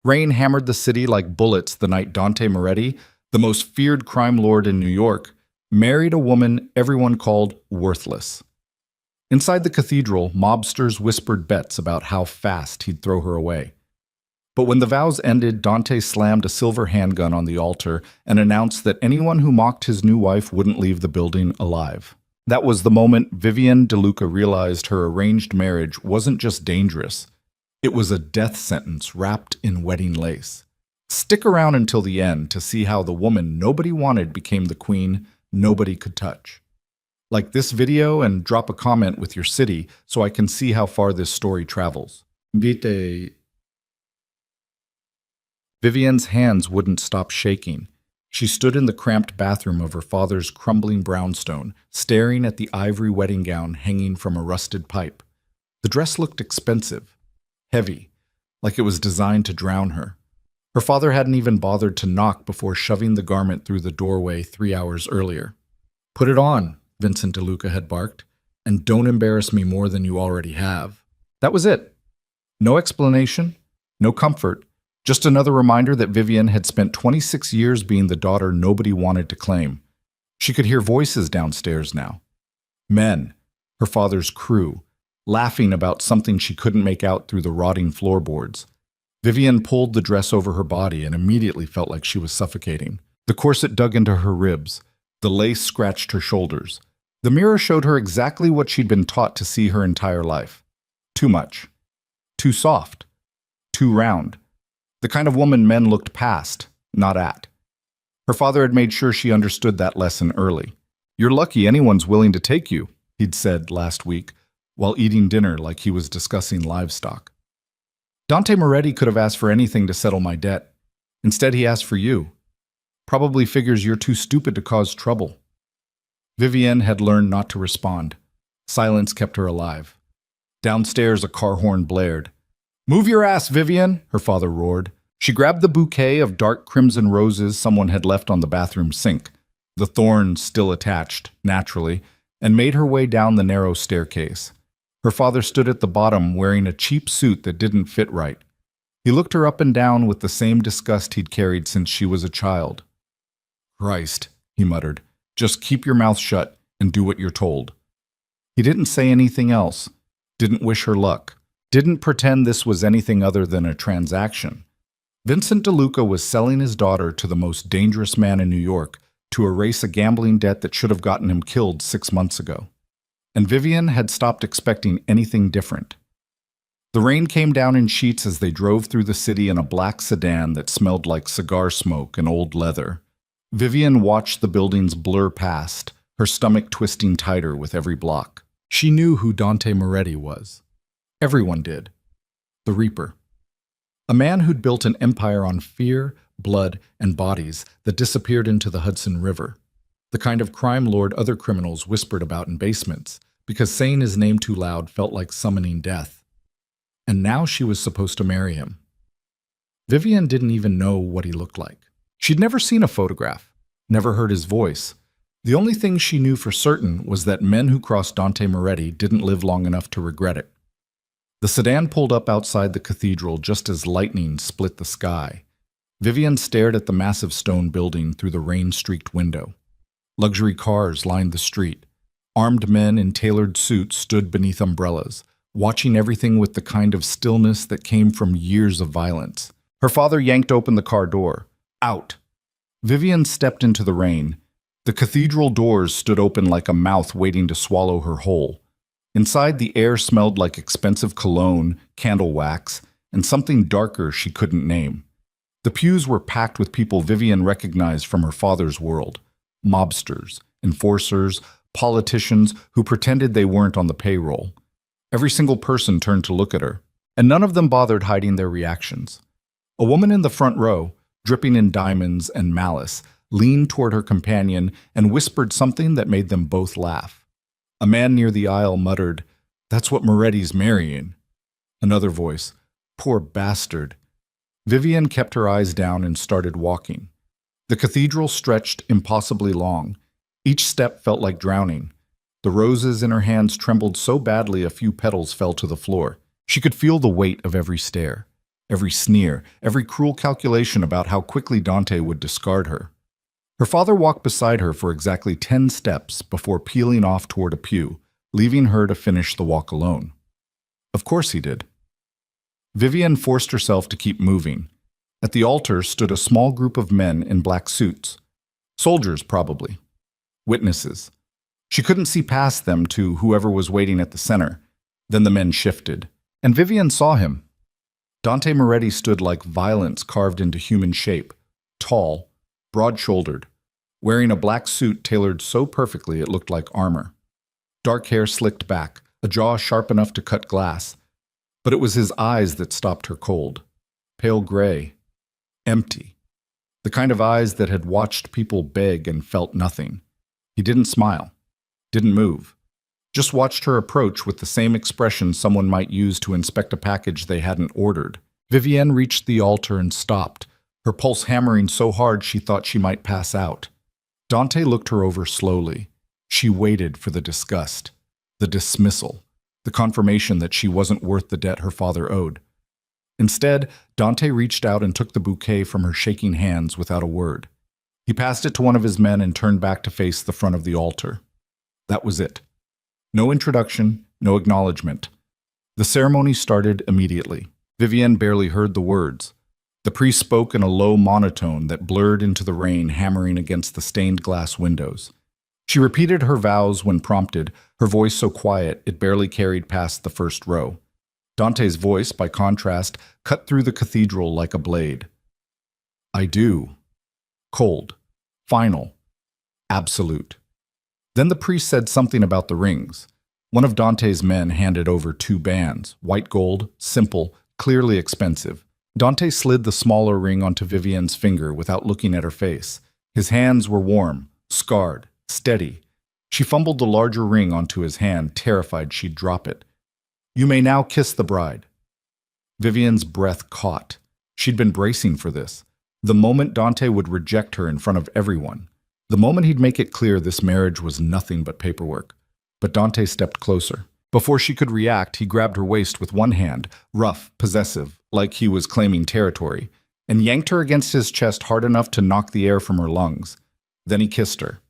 Rain hammered the city like bullets the night Dante Moretti, the most feared crime lord in New York, married a woman everyone called worthless. Inside the cathedral, mobsters whispered bets about how fast he'd throw her away. But when the vows ended, Dante slammed a silver handgun on the altar and announced that anyone who mocked his new wife wouldn't leave the building alive. That was the moment Vivienne DeLuca realized her arranged marriage wasn't just dangerous. It was a death sentence wrapped in wedding lace. Stick around until the end to see how the woman nobody wanted became the queen nobody could touch. Like this video and drop a comment with your city so I can see how far this story travels. Vite. Vivienne's hands wouldn't stop shaking. She stood in the cramped bathroom of her father's crumbling brownstone, staring at the ivory wedding gown hanging from a rusted pipe. The dress looked expensive, heavy, like it was designed to drown her. Her father hadn't even bothered to knock before shoving the garment through the doorway 3 hours earlier. "Put it on," Vincent DeLuca had barked, "and don't embarrass me more than you already have." That was it. No explanation, no comfort, just another reminder that Vivienne had spent 26 years being the daughter nobody wanted to claim. She could hear voices downstairs now. Men, her father's crew, laughing about something she couldn't make out through the rotting floorboards. Vivienne pulled the dress over her body and immediately felt like she was suffocating. The corset dug into her ribs. The lace scratched her shoulders. The mirror showed her exactly what she'd been taught to see her entire life. Too much. Too soft. Too round. The kind of woman men looked past, not at. Her father had made sure she understood that lesson early. "You're lucky anyone's willing to take you," he'd said last week, while eating dinner like he was discussing livestock. "Dante Moretti could have asked for anything to settle my debt. Instead, he asked for you. Probably figures you're too stupid to cause trouble." Vivienne had learned not to respond. Silence kept her alive. Downstairs, a car horn blared. "Move your ass, Vivienne," her father roared. She grabbed the bouquet of dark crimson roses someone had left on the bathroom sink, the thorns still attached, naturally, and made her way down the narrow staircase. Her father stood at the bottom wearing a cheap suit that didn't fit right. He looked her up and down with the same disgust he'd carried since she was a child. "Christ," he muttered, "just keep your mouth shut and do what you're told." He didn't say anything else, didn't wish her luck, didn't pretend this was anything other than a transaction. Vincent DeLuca was selling his daughter to the most dangerous man in New York to erase a gambling debt that should have gotten him killed 6 months ago. And Vivienne had stopped expecting anything different. The rain came down in sheets as they drove through the city in a black sedan that smelled like cigar smoke and old leather. Vivienne watched the buildings blur past, her stomach twisting tighter with every block. She knew who Dante Moretti was. Everyone did. The Reaper. A man who'd built an empire on fear, blood, and bodies that disappeared into the Hudson River. The kind of crime lord other criminals whispered about in basements, because saying his name too loud felt like summoning death. And now she was supposed to marry him. Vivienne didn't even know what he looked like. She'd never seen a photograph, never heard his voice. The only thing she knew for certain was that men who crossed Dante Moretti didn't live long enough to regret it. The sedan pulled up outside the cathedral just as lightning split the sky. Vivienne stared at the massive stone building through the rain-streaked window. Luxury cars lined the street. Armed men in tailored suits stood beneath umbrellas, watching everything with the kind of stillness that came from years of violence. Her father yanked open the car door. Out. Vivienne stepped into the rain. The cathedral doors stood open like a mouth waiting to swallow her whole. Inside, the air smelled like expensive cologne, candle wax, and something darker she couldn't name. The pews were packed with people Vivienne recognized from her father's world. Mobsters, enforcers, politicians who pretended they weren't on the payroll. Every single person turned to look at her, and none of them bothered hiding their reactions. A woman in the front row, dripping in diamonds and malice, leaned toward her companion and whispered something that made them both laugh. A man near the aisle muttered, "That's what Moretti's marrying." Another voice, "Poor bastard." Vivienne kept her eyes down and started walking. The cathedral stretched impossibly long. Each step felt like drowning. The roses in her hands trembled so badly a few petals fell to the floor. She could feel the weight of every stair, every sneer, every cruel calculation about how quickly Dante would discard her. Her father walked beside her for exactly 10 steps before peeling off toward a pew, leaving her to finish the walk alone. Of course he did. Vivian forced herself to keep moving. At the altar stood a small group of men in black suits. Soldiers, probably. Witnesses. She couldn't see past them to whoever was waiting at the center. Then the men shifted, and Vivian saw him. Dante Moretti stood like violence carved into human shape, tall, broad-shouldered, wearing a black suit tailored so perfectly it looked like armor. Dark hair slicked back, a jaw sharp enough to cut glass. But it was his eyes that stopped her cold. Pale gray. Empty. The kind of eyes that had watched people beg and felt nothing. He didn't smile. Didn't move. Just watched her approach with the same expression someone might use to inspect a package they hadn't ordered. Vivienne reached the altar and stopped, her pulse hammering so hard she thought she might pass out. Dante looked her over slowly. She waited for the disgust, the dismissal, the confirmation that she wasn't worth the debt her father owed. Instead, Dante reached out and took the bouquet from her shaking hands without a word. He passed it to one of his men and turned back to face the front of the altar. That was it. No introduction, no acknowledgement. The ceremony started immediately. Vivienne barely heard the words. The priest spoke in a low monotone that blurred into the rain hammering against the stained glass windows. She repeated her vows when prompted, her voice so quiet it barely carried past the first row. Dante's voice, by contrast, cut through the cathedral like a blade. I do. Cold. Final. Absolute. Then the priest said something about the rings. One of Dante's men handed over 2 bands, white gold, simple, clearly expensive. Dante slid the smaller ring onto Vivienne's finger without looking at her face. His hands were warm, scarred, steady. She fumbled the larger ring onto his hand, terrified she'd drop it. You may now kiss the bride. Vivienne's breath caught. She'd been bracing for this. The moment Dante would reject her in front of everyone. The moment he'd make it clear this marriage was nothing but paperwork. But Dante stepped closer. Before she could react, he grabbed her waist with one hand, rough, possessive, like he was claiming territory, and yanked her against his chest hard enough to knock the air from her lungs. Then he kissed her.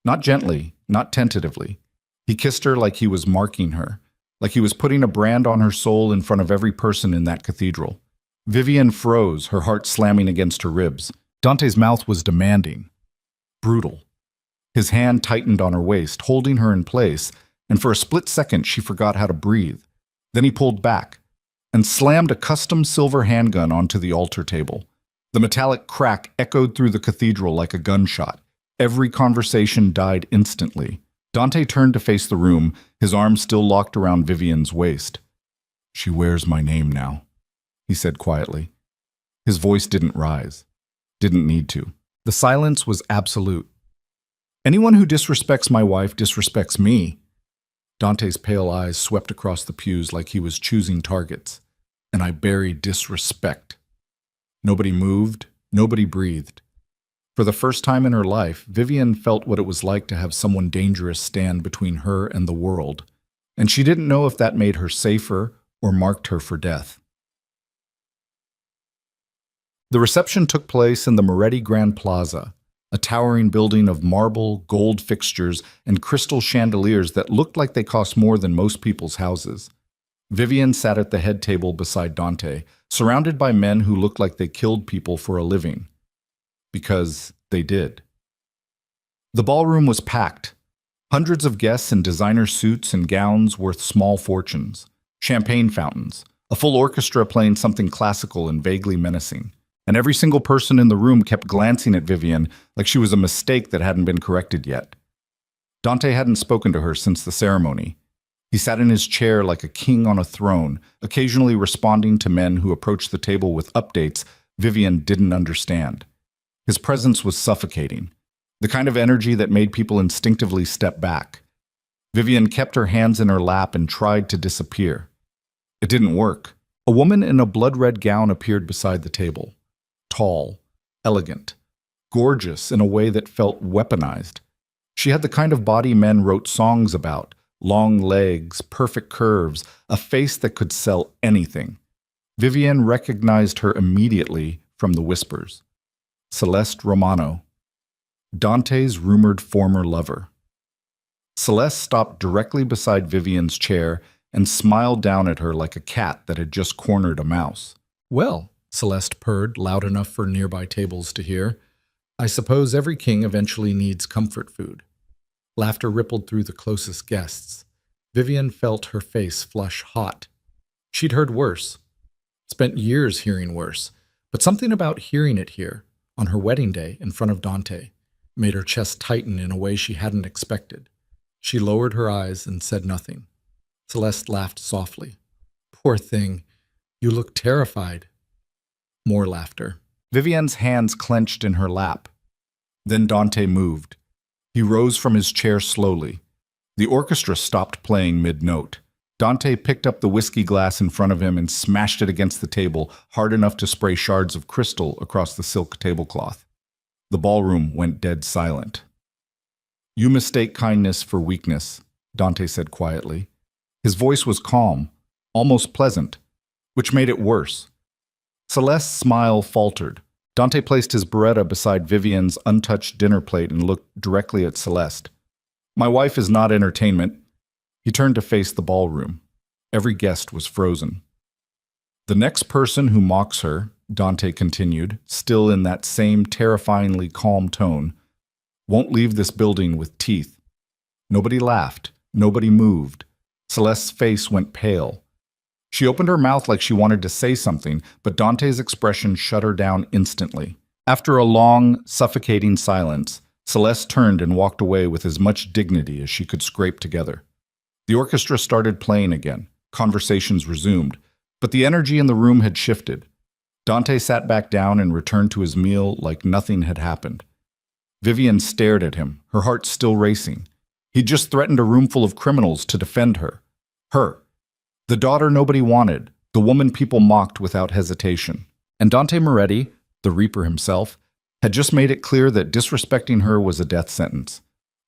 Not gently, not tentatively. He kissed her like he was marking her, like he was putting a brand on her soul in front of every person in that cathedral. Vivienne froze, her heart slamming against her ribs. Dante's mouth was demanding. Brutal. His hand tightened on her waist, holding her in place, and for a split second she forgot how to breathe. Then he pulled back and slammed a custom silver handgun onto the altar table. The metallic crack echoed through the cathedral like a gunshot. Every conversation died instantly. Dante turned to face the room, his arms still locked around Vivienne's waist. She wears my name now, he said quietly. His voice didn't rise. Didn't need to. The silence was absolute. Anyone who disrespects my wife disrespects me. Dante's pale eyes swept across the pews like he was choosing targets. And I buried disrespect. Nobody moved, nobody breathed. For the first time in her life, Vivienne felt what it was like to have someone dangerous stand between her and the world, and she didn't know if that made her safer or marked her for death. The reception took place in the Moretti Grand Plaza, a towering building of marble, gold fixtures, and crystal chandeliers that looked like they cost more than most people's houses. Vivienne sat at the head table beside Dante, surrounded by men who looked like they killed people for a living. Because they did. The ballroom was packed. Hundreds of guests in designer suits and gowns worth small fortunes. Champagne fountains. A full orchestra playing something classical and vaguely menacing. And every single person in the room kept glancing at Vivienne like she was a mistake that hadn't been corrected yet. Dante hadn't spoken to her since the ceremony. He sat in his chair like a king on a throne, occasionally responding to men who approached the table with updates Vivienne didn't understand. His presence was suffocating, the kind of energy that made people instinctively step back. Vivienne kept her hands in her lap and tried to disappear. It didn't work. A woman in a blood-red gown appeared beside the table. Tall, elegant, gorgeous in a way that felt weaponized. She had the kind of body men wrote songs about, long legs, perfect curves, a face that could sell anything. Vivienne recognized her immediately from the whispers. Celeste Romano, Dante's rumored former lover. Celeste stopped directly beside Vivienne's chair and smiled down at her like a cat that had just cornered a mouse. "Well," Celeste purred, loud enough for nearby tables to hear, "I suppose every king eventually needs comfort food." Laughter rippled through the closest guests. Vivienne felt her face flush hot. She'd heard worse, spent years hearing worse, but something about hearing it here, on her wedding day in front of Dante, made her chest tighten in a way she hadn't expected. She lowered her eyes and said nothing. Celeste laughed softly. "Poor thing, you look terrified." More laughter. Vivienne's hands clenched in her lap. Then Dante moved. He rose from his chair slowly. The orchestra stopped playing mid-note. Dante picked up the whiskey glass in front of him and smashed it against the table hard enough to spray shards of crystal across the silk tablecloth. The ballroom went dead silent. "You mistake kindness for weakness," Dante said quietly. His voice was calm, almost pleasant, which made it worse. Celeste's smile faltered. Dante placed his beretta beside Vivienne's untouched dinner plate and looked directly at Celeste. "My wife is not entertainment." He turned to face the ballroom. Every guest was frozen. "The next person who mocks her," Dante continued, still in that same terrifyingly calm tone, "won't leave this building with teeth." Nobody laughed. Nobody moved. Celeste's face went pale. She opened her mouth like she wanted to say something, but Dante's expression shut her down instantly. After a long, suffocating silence, Celeste turned and walked away with as much dignity as she could scrape together. The orchestra started playing again. Conversations resumed, but the energy in the room had shifted. Dante sat back down and returned to his meal like nothing had happened. Vivienne stared at him, her heart still racing. He'd just threatened a room full of criminals to defend her. Her. The daughter nobody wanted, the woman people mocked without hesitation. And Dante Moretti, the Reaper himself, had just made it clear that disrespecting her was a death sentence.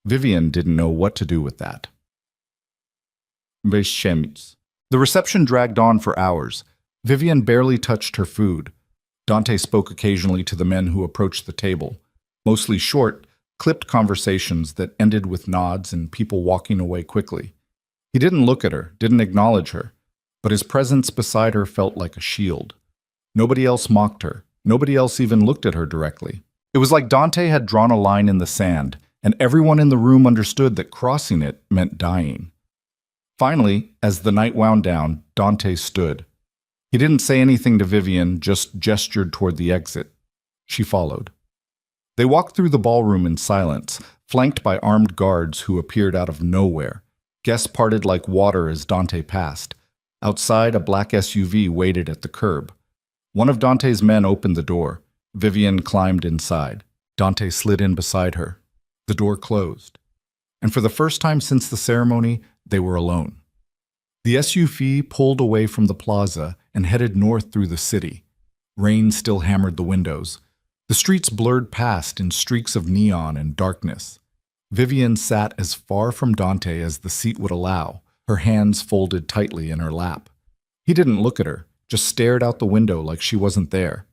Vivienne didn't know what to do with that. The reception dragged on for hours. Vivienne barely touched her food. Dante spoke occasionally to the men who approached the table, mostly short, clipped conversations that ended with nods and people walking away quickly. He didn't look at her, didn't acknowledge her, but his presence beside her felt like a shield. Nobody else mocked her. Nobody else even looked at her directly. It was like Dante had drawn a line in the sand, and everyone in the room understood that crossing it meant dying. Finally, as the night wound down, Dante stood. He didn't say anything to Vivienne, just gestured toward the exit. She followed. They walked through the ballroom in silence, flanked by armed guards who appeared out of nowhere. Guests parted like water as Dante passed. Outside, a black SUV waited at the curb. One of Dante's men opened the door. Vivienne climbed inside. Dante slid in beside her. The door closed. And for the first time since the ceremony, they were alone. The SUV pulled away from the plaza and headed north through the city. Rain still hammered the windows. The streets blurred past in streaks of neon and darkness. Vivienne sat as far from Dante as the seat would allow, her hands folded tightly in her lap. He didn't look at her, just stared out the window like she wasn't there.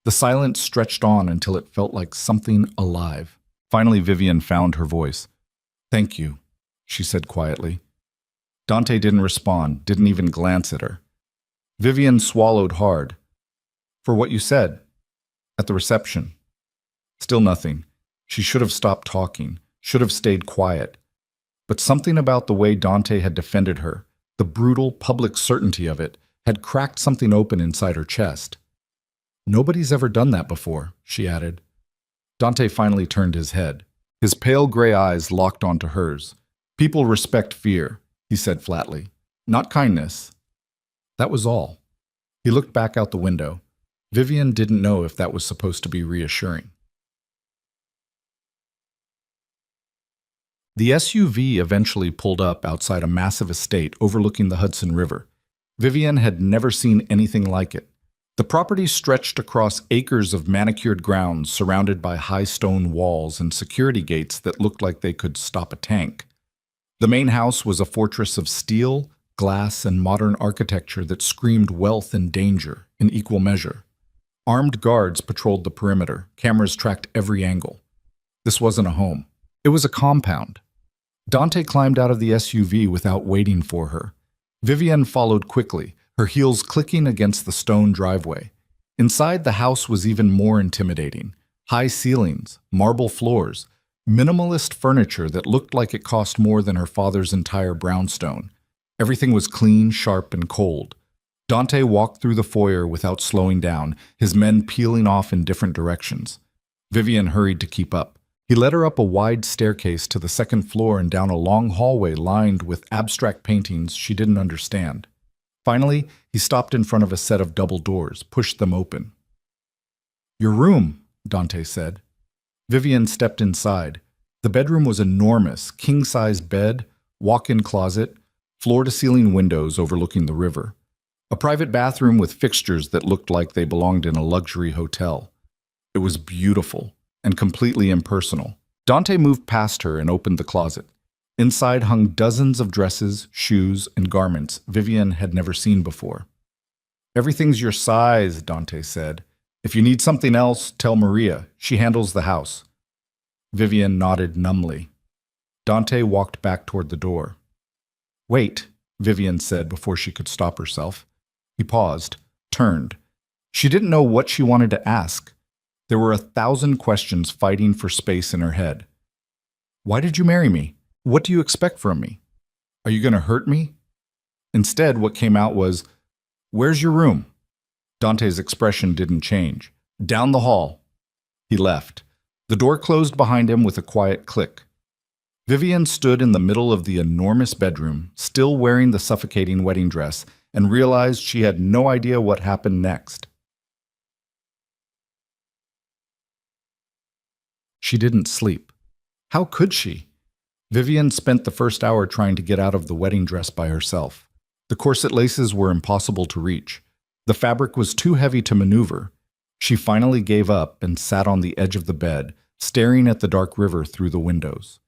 The silence stretched on until it felt like something alive. Finally, Vivienne found her voice. "Thank you," she said quietly. Dante didn't respond, didn't even glance at her. Vivienne swallowed hard. "For what you said. At the reception." Still nothing. She should have stopped talking, should have stayed quiet. But something about the way Dante had defended her, the brutal public certainty of it, had cracked something open inside her chest. "Nobody's ever done that before," she added. Dante finally turned his head. His pale gray eyes locked onto hers. "People respect fear," he said flatly. "Not kindness." That was all. He looked back out the window. Vivienne didn't know if that was supposed to be reassuring. The SUV eventually pulled up outside a massive estate overlooking the Hudson River. Vivienne had never seen anything like it. The property stretched across acres of manicured grounds surrounded by high stone walls and security gates that looked like they could stop a tank. The main house was a fortress of steel, glass, and modern architecture that screamed wealth and danger in equal measure. Armed guards patrolled the perimeter. Cameras tracked every angle. This wasn't a home. It was a compound. Dante climbed out of the SUV without waiting for her. Vivienne followed quickly, her heels clicking against the stone driveway. Inside, the house was even more intimidating. High ceilings, marble floors, minimalist furniture that looked like it cost more than her father's entire brownstone. Everything was clean, sharp, and cold. Dante walked through the foyer without slowing down, his men peeling off in different directions. Vivienne hurried to keep up. He led her up a wide staircase to the second floor and down a long hallway lined with abstract paintings she didn't understand. Finally, he stopped in front of a set of double doors, pushed them open. "Your room," Dante said. Vivienne stepped inside. The bedroom was enormous, king-size bed, walk-in closet, floor-to-ceiling windows overlooking the river. A private bathroom with fixtures that looked like they belonged in a luxury hotel. It was beautiful and completely impersonal. Dante moved past her and opened the closet. Inside hung dozens of dresses, shoes, and garments Vivienne had never seen before. "Everything's your size," Dante said. "If you need something else, tell Maria. She handles the house." Vivienne nodded numbly. Dante walked back toward the door. "Wait," Vivienne said before she could stop herself. He paused, turned. She didn't know what she wanted to ask. There were 1,000 questions fighting for space in her head. "Why did you marry me? What do you expect from me? Are you going to hurt me?" Instead, what came out was, "Where's your room?" Dante's expression didn't change. "Down the hall." He left. The door closed behind him with a quiet click. Vivienne stood in the middle of the enormous bedroom, still wearing the suffocating wedding dress, and realized she had no idea what happened next. She didn't sleep. How could she? Vivienne spent the first hour trying to get out of the wedding dress by herself. The corset laces were impossible to reach. The fabric was too heavy to maneuver. She finally gave up and sat on the edge of the bed, staring at the dark river through the windows.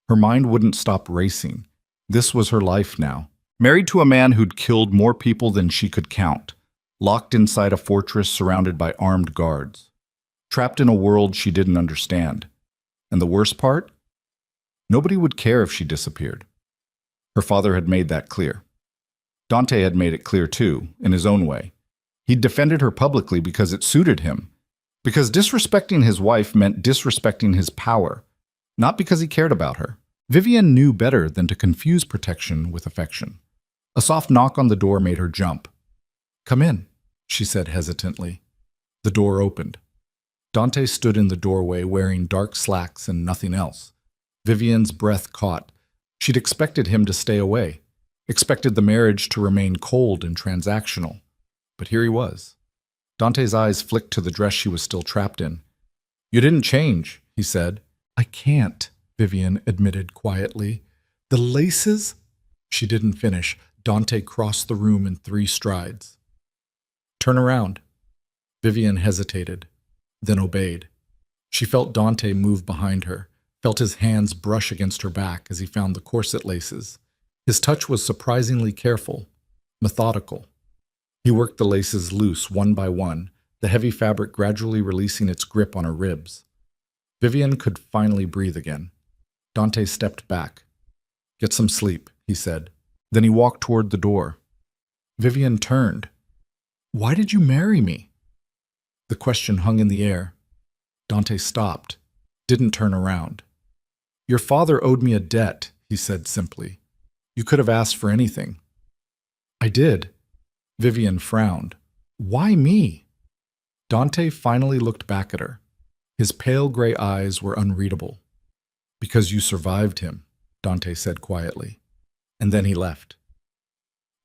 Her mind wouldn't stop racing. This was her life now. Married to a man who'd killed more people than she could count. Locked inside a fortress surrounded by armed guards. Trapped in a world she didn't understand. And the worst part? Nobody would care if she disappeared. Her father had made that clear. Dante had made it clear too, in his own way. He'd defended her publicly because it suited him. Because disrespecting his wife meant disrespecting his power. Not because he cared about her. Vivienne knew better than to confuse protection with affection. A soft knock on the door made her jump. "Come in," she said hesitantly. The door opened. Dante stood in the doorway wearing dark slacks and nothing else. Vivienne's breath caught. She'd expected him to stay away. Expected the marriage to remain cold and transactional. But here he was. Dante's eyes flicked to the dress she was still trapped in. "You didn't change," he said. "I can't," Vivienne admitted quietly. "The laces?" She didn't finish. Dante crossed the room in 3 strides. "Turn around." Vivienne hesitated, then obeyed. She felt Dante move behind her, felt his hands brush against her back as he found the corset laces. His touch was surprisingly careful, methodical. He worked the laces loose one by one, the heavy fabric gradually releasing its grip on her ribs. Vivienne could finally breathe again. Dante stepped back. "Get some sleep," he said. Then he walked toward the door. Vivienne turned. "Why did you marry me?" The question hung in the air. Dante stopped, didn't turn around. "Your father owed me a debt," he said simply. "You could have asked for anything." "I did." Vivienne frowned. "Why me?" Dante finally looked back at her. His pale gray eyes were unreadable. "Because you survived him," Dante said quietly. And then he left.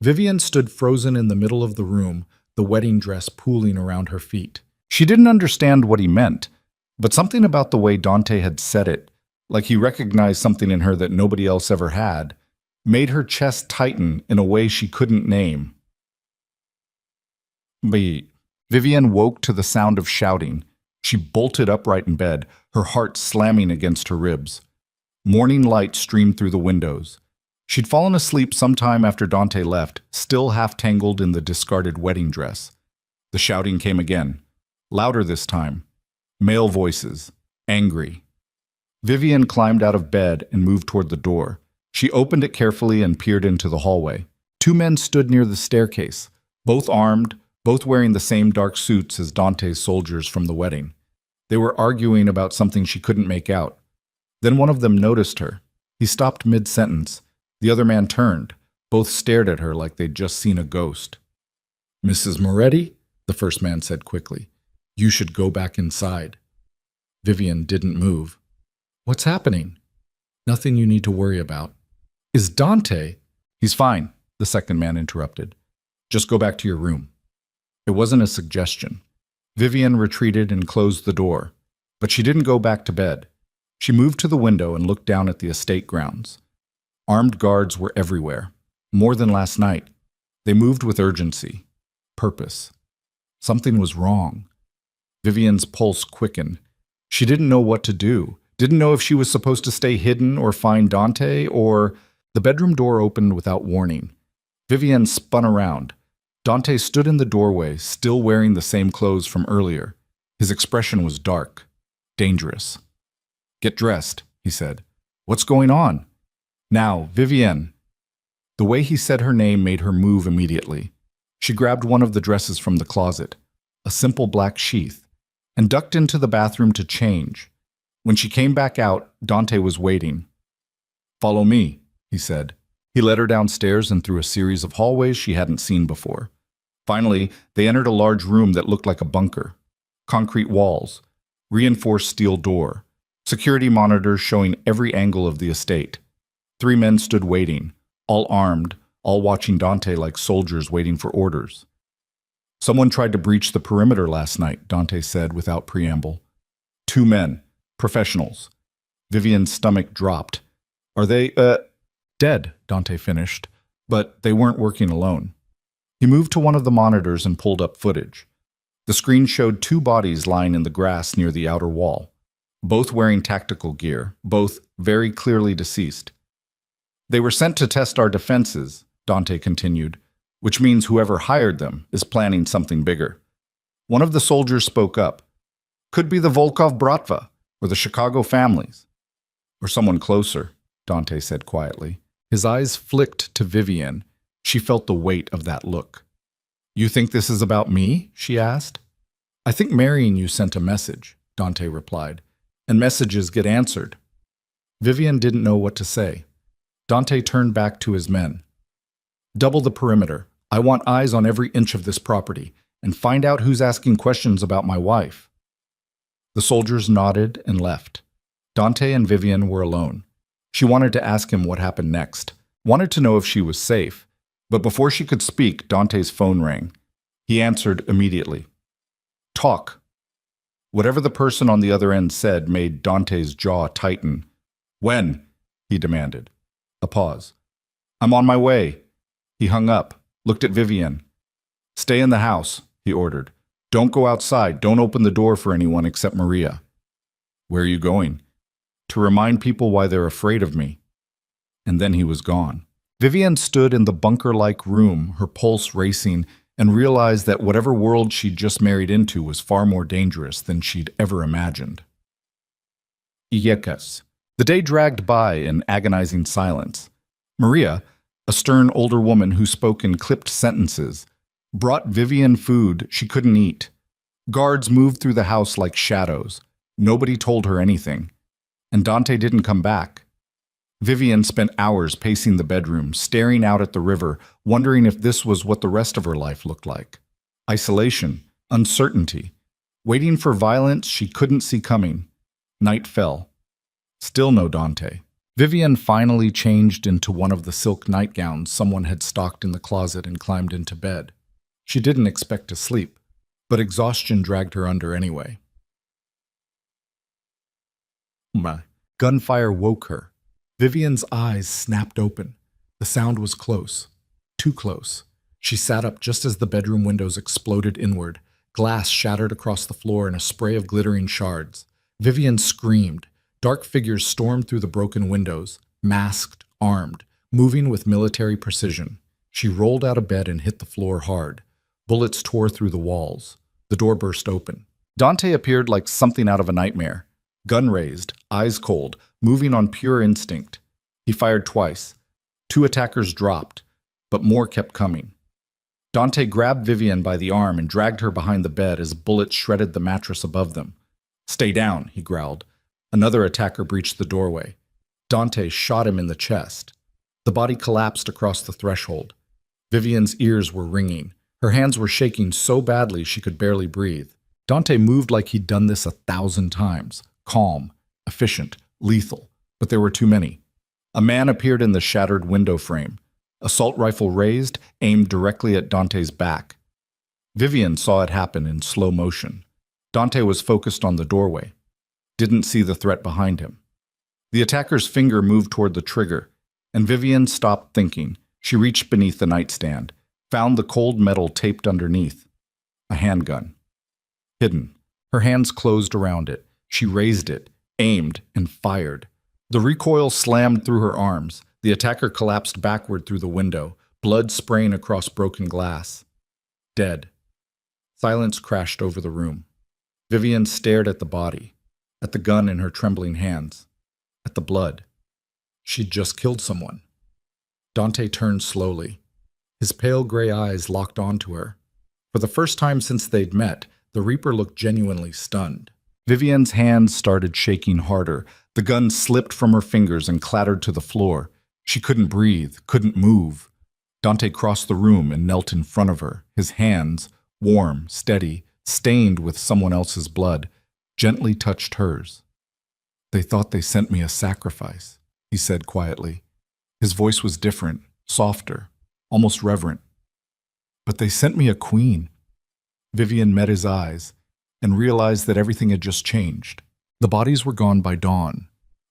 Vivienne stood frozen in the middle of the room, the wedding dress pooling around her feet. She didn't understand what he meant, but something about the way Dante had said it, like he recognized something in her that nobody else ever had, made her chest tighten in a way she couldn't name. But Vivienne woke to the sound of shouting. She bolted upright in bed, her heart slamming against her ribs. Morning light streamed through the windows. She'd fallen asleep sometime after Dante left, still half tangled in the discarded wedding dress. The shouting came again, louder this time. Male voices, angry. Vivian climbed out of bed and moved toward the door. She opened it carefully and peered into the hallway. Two men stood near the staircase, both armed, both wearing the same dark suits as Dante's soldiers from the wedding. They were arguing about something she couldn't make out. Then one of them noticed her. He stopped mid-sentence. The other man turned. Both stared at her like they'd just seen a ghost. "Mrs. Moretti," the first man said quickly, "you should go back inside." Vivian didn't move. "What's happening?" "Nothing you need to worry about." "Is Dante—" "He's fine," the second man interrupted. "Just go back to your room." It wasn't a suggestion. Vivian retreated and closed the door, but she didn't go back to bed. She moved to the window and looked down at the estate grounds. Armed guards were everywhere, more than last night. They moved with urgency, purpose. Something was wrong. Vivian's pulse quickened. She didn't know what to do, didn't know if she was supposed to stay hidden or find Dante, or... The bedroom door opened without warning. Vivian spun around. Dante stood in the doorway, still wearing the same clothes from earlier. His expression was dark, dangerous. "Get dressed," he said. "What's going on?" "Now, Vivian." The way he said her name made her move immediately. She grabbed one of the dresses from the closet, a simple black sheath, and ducked into the bathroom to change. When she came back out, Dante was waiting. "Follow me," he said. He led her downstairs and through a series of hallways she hadn't seen before. Finally, they entered a large room that looked like a bunker. Concrete walls, reinforced steel door, security monitors showing every angle of the estate. 3 men stood waiting, all armed, all watching Dante like soldiers waiting for orders. "Someone tried to breach the perimeter last night," Dante said without preamble. 2 men, professionals. Vivian's stomach dropped. "Are they, dead," Dante finished, but they weren't working alone. He moved to one of the monitors and pulled up footage. The screen showed 2 bodies lying in the grass near the outer wall, both wearing tactical gear, both very clearly deceased. "They were sent to test our defenses," Dante continued, "which means whoever hired them is planning something bigger." One of the soldiers spoke up. "Could be the Volkov Bratva, or the Chicago families." "Or someone closer," Dante said quietly. His eyes flicked to Vivian. She felt the weight of that look. "You think this is about me?" she asked. "I think marrying you sent a message," Dante replied, "and messages get answered." Vivian didn't know what to say. Dante turned back to his men. "Double the perimeter. I want eyes on every inch of this property, and find out who's asking questions about my wife." The soldiers nodded and left. Dante and Vivian were alone. She wanted to ask him what happened next, wanted to know if she was safe, but before she could speak, Dante's phone rang. He answered immediately. "Talk." Whatever the person on the other end said made Dante's jaw tighten. "When?" he demanded. A pause. "I'm on my way." He hung up, looked at Vivian. "Stay in the house," he ordered. "Don't go outside. Don't open the door for anyone except Maria." "Where are you going?" "To remind people why they're afraid of me." And then he was gone. Vivian stood in the bunker-like room, her pulse racing, and realized that whatever world she'd just married into was far more dangerous than she'd ever imagined. Awakens. The day dragged by in agonizing silence. Maria, a stern older woman who spoke in clipped sentences, brought Vivian food she couldn't eat. Guards moved through the house like shadows. Nobody told her anything. And Dante didn't come back. Vivian spent hours pacing the bedroom, staring out at the river, wondering if this was what the rest of her life looked like. Isolation, uncertainty, waiting for violence she couldn't see coming. Night fell. Still no Dante. Vivian finally changed into one of the silk nightgowns someone had stocked in the closet and climbed into bed. She didn't expect to sleep, but exhaustion dragged her under anyway. Gunfire woke her. Vivian's eyes snapped open. The sound was close. Too close. She sat up just as the bedroom windows exploded inward. Glass shattered across the floor in a spray of glittering shards. Vivian screamed. Dark figures stormed through the broken windows, masked, armed. moving with military precision. She rolled out of bed and hit the floor hard. Bullets tore through the walls. The door burst open. Dante appeared like something out of a nightmare. Gun raised, eyes cold, moving on pure instinct. He fired twice. 2 attackers dropped, but more kept coming. Dante grabbed Vivian by the arm and dragged her behind the bed as bullets shredded the mattress above them. "Stay down," he growled. Another attacker breached the doorway. Dante shot him in the chest. The body collapsed across the threshold. Vivian's ears were ringing. Her hands were shaking so badly she could barely breathe. Dante moved like he'd done this 1,000 times. Calm, efficient, lethal. But there were too many. A man appeared in the shattered window frame. Assault rifle raised, aimed directly at Dante's back. Vivian saw it happen in slow motion. Dante was focused on the doorway. Didn't see the threat behind him. The attacker's finger moved toward the trigger, and Vivian stopped thinking. She reached beneath the nightstand, found the cold metal taped underneath. A handgun. Hidden. Her hands closed around it. She raised it, aimed, and fired. The recoil slammed through her arms. The attacker collapsed backward through the window, blood spraying across broken glass. Dead. Silence crashed over the room. Vivian stared at the body, at the gun in her trembling hands, at the blood. She'd just killed someone. Dante turned slowly. His pale gray eyes locked onto her. For the first time since they'd met, the Reaper looked genuinely stunned. Vivian's hands started shaking harder. The gun slipped from her fingers and clattered to the floor. She couldn't breathe, couldn't move. Dante crossed the room and knelt in front of her, his hands, warm, steady, stained with someone else's blood, gently touched hers. "They thought they sent me a sacrifice," he said quietly. His voice was different, softer, almost reverent. "But they sent me a queen." Vivian met his eyes and realized that everything had just changed. The bodies were gone by dawn.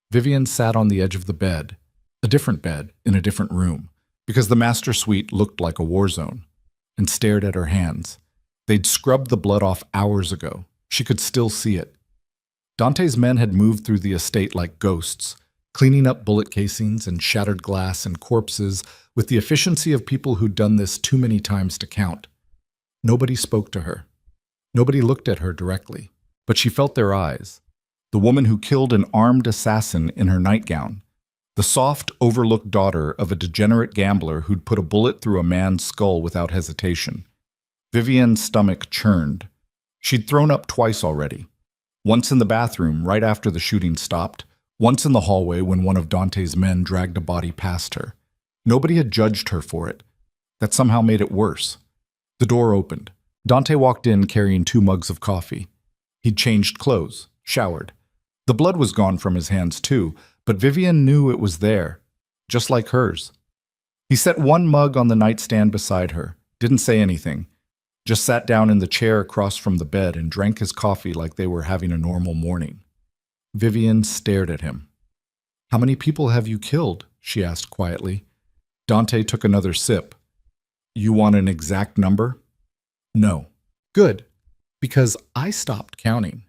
Vivian sat on the edge of the bed, a different bed in a different room, because the master suite looked like a war zone, and stared at her hands. They'd scrubbed the blood off hours ago. She could still see it. Dante's men had moved through the estate like ghosts, cleaning up bullet casings and shattered glass and corpses with the efficiency of people who'd done this too many times to count. Nobody spoke to her. Nobody looked at her directly, but she felt their eyes. The woman who killed an armed assassin in her nightgown. The soft, overlooked daughter of a degenerate gambler who'd put a bullet through a man's skull without hesitation. Vivian's stomach churned. She'd thrown up twice already. Once in the bathroom right after the shooting stopped, once in the hallway when one of Dante's men dragged a body past her. Nobody had judged her for it. That somehow made it worse. The door opened. Dante walked in carrying 2 mugs of coffee. He'd changed clothes, showered. The blood was gone from his hands too, but Vivian knew it was there, just like hers. He set 1 mug on the nightstand beside her, didn't say anything, just sat down in the chair across from the bed and drank his coffee like they were having a normal morning. Vivian stared at him. "How many people have you killed?" she asked quietly. Dante took another sip. "You want an exact number?" "No." "Good, because I stopped counting."